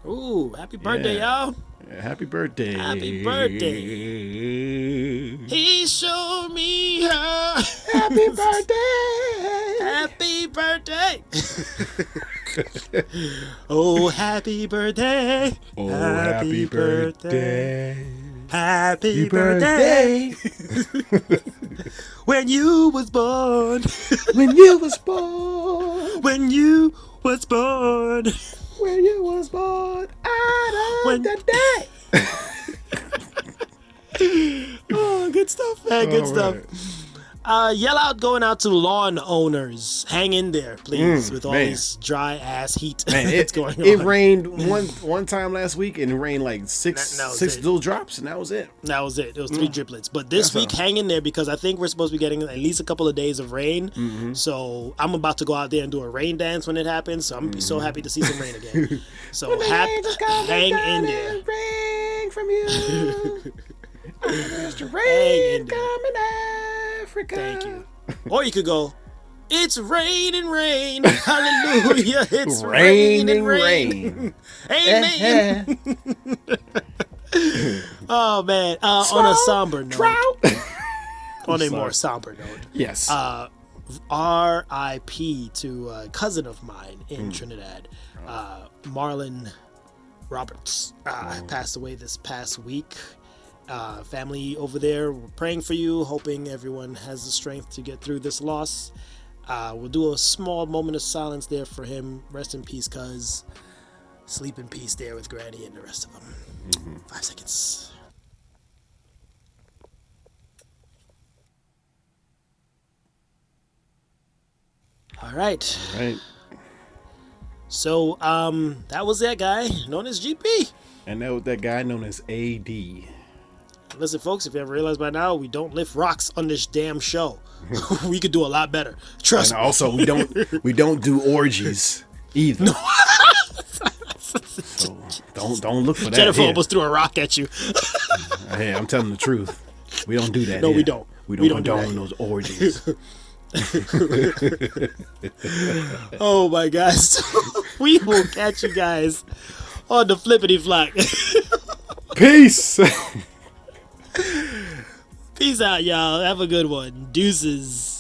Ooh, happy birthday, Yeah. y'all. Yeah, happy birthday. Happy birthday. He showed me her. Happy birthday. Happy birthday. Oh, happy birthday. Oh, happy birthday. Happy birthday. When you was born. When you was born. When you was born. When you was born. Out of the day. Oh, good stuff, man. Good All stuff. Yell out going out to lawn owners. Hang in there, please, with all man. this dry ass heat Man, that's going on. it rained one time last week, and it rained like six That was six it. little drops, and that was it. That was it. It was 3 driplets. But this That's week, all. hang in there because I think we're supposed to be getting at least a couple of days of rain. So I'm about to go out there and do a rain dance when it happens. So I'm gonna be so happy to see some rain again. So hang in there. Rain from you. Mr. Hang Rain in there. coming Africa. Thank you. Or you could go, it's raining rain. Hallelujah. It's raining rain. Amen. Oh, man. On a somber note. Drought. On a sorry. more somber note. Yes. R.I.P. to a cousin of mine in Trinidad, Marlon Roberts passed away this past week. Family over there, we're praying for you, hoping everyone has the strength to get through this loss. We'll do a small moment of silence there for him. Rest in peace, cuz. Sleep in peace there with Granny and the rest of them. 5 seconds. All right. So, that was that guy known as GP. And that was that guy known as AD. Listen, folks, if you haven't realized by now, we don't lift rocks on this damn show. We could do a lot better. Trust And me. also, we don't do orgies either. No. So don't look for that. Jennifer here. almost threw a rock at you. Hey, I'm telling the truth. We don't do that. No, here. we don't. We We don't don't do condone those orgies. Oh my gosh. We will catch you guys on the flippity flop. Peace. Peace out, y'all. Have a good one. Deuces.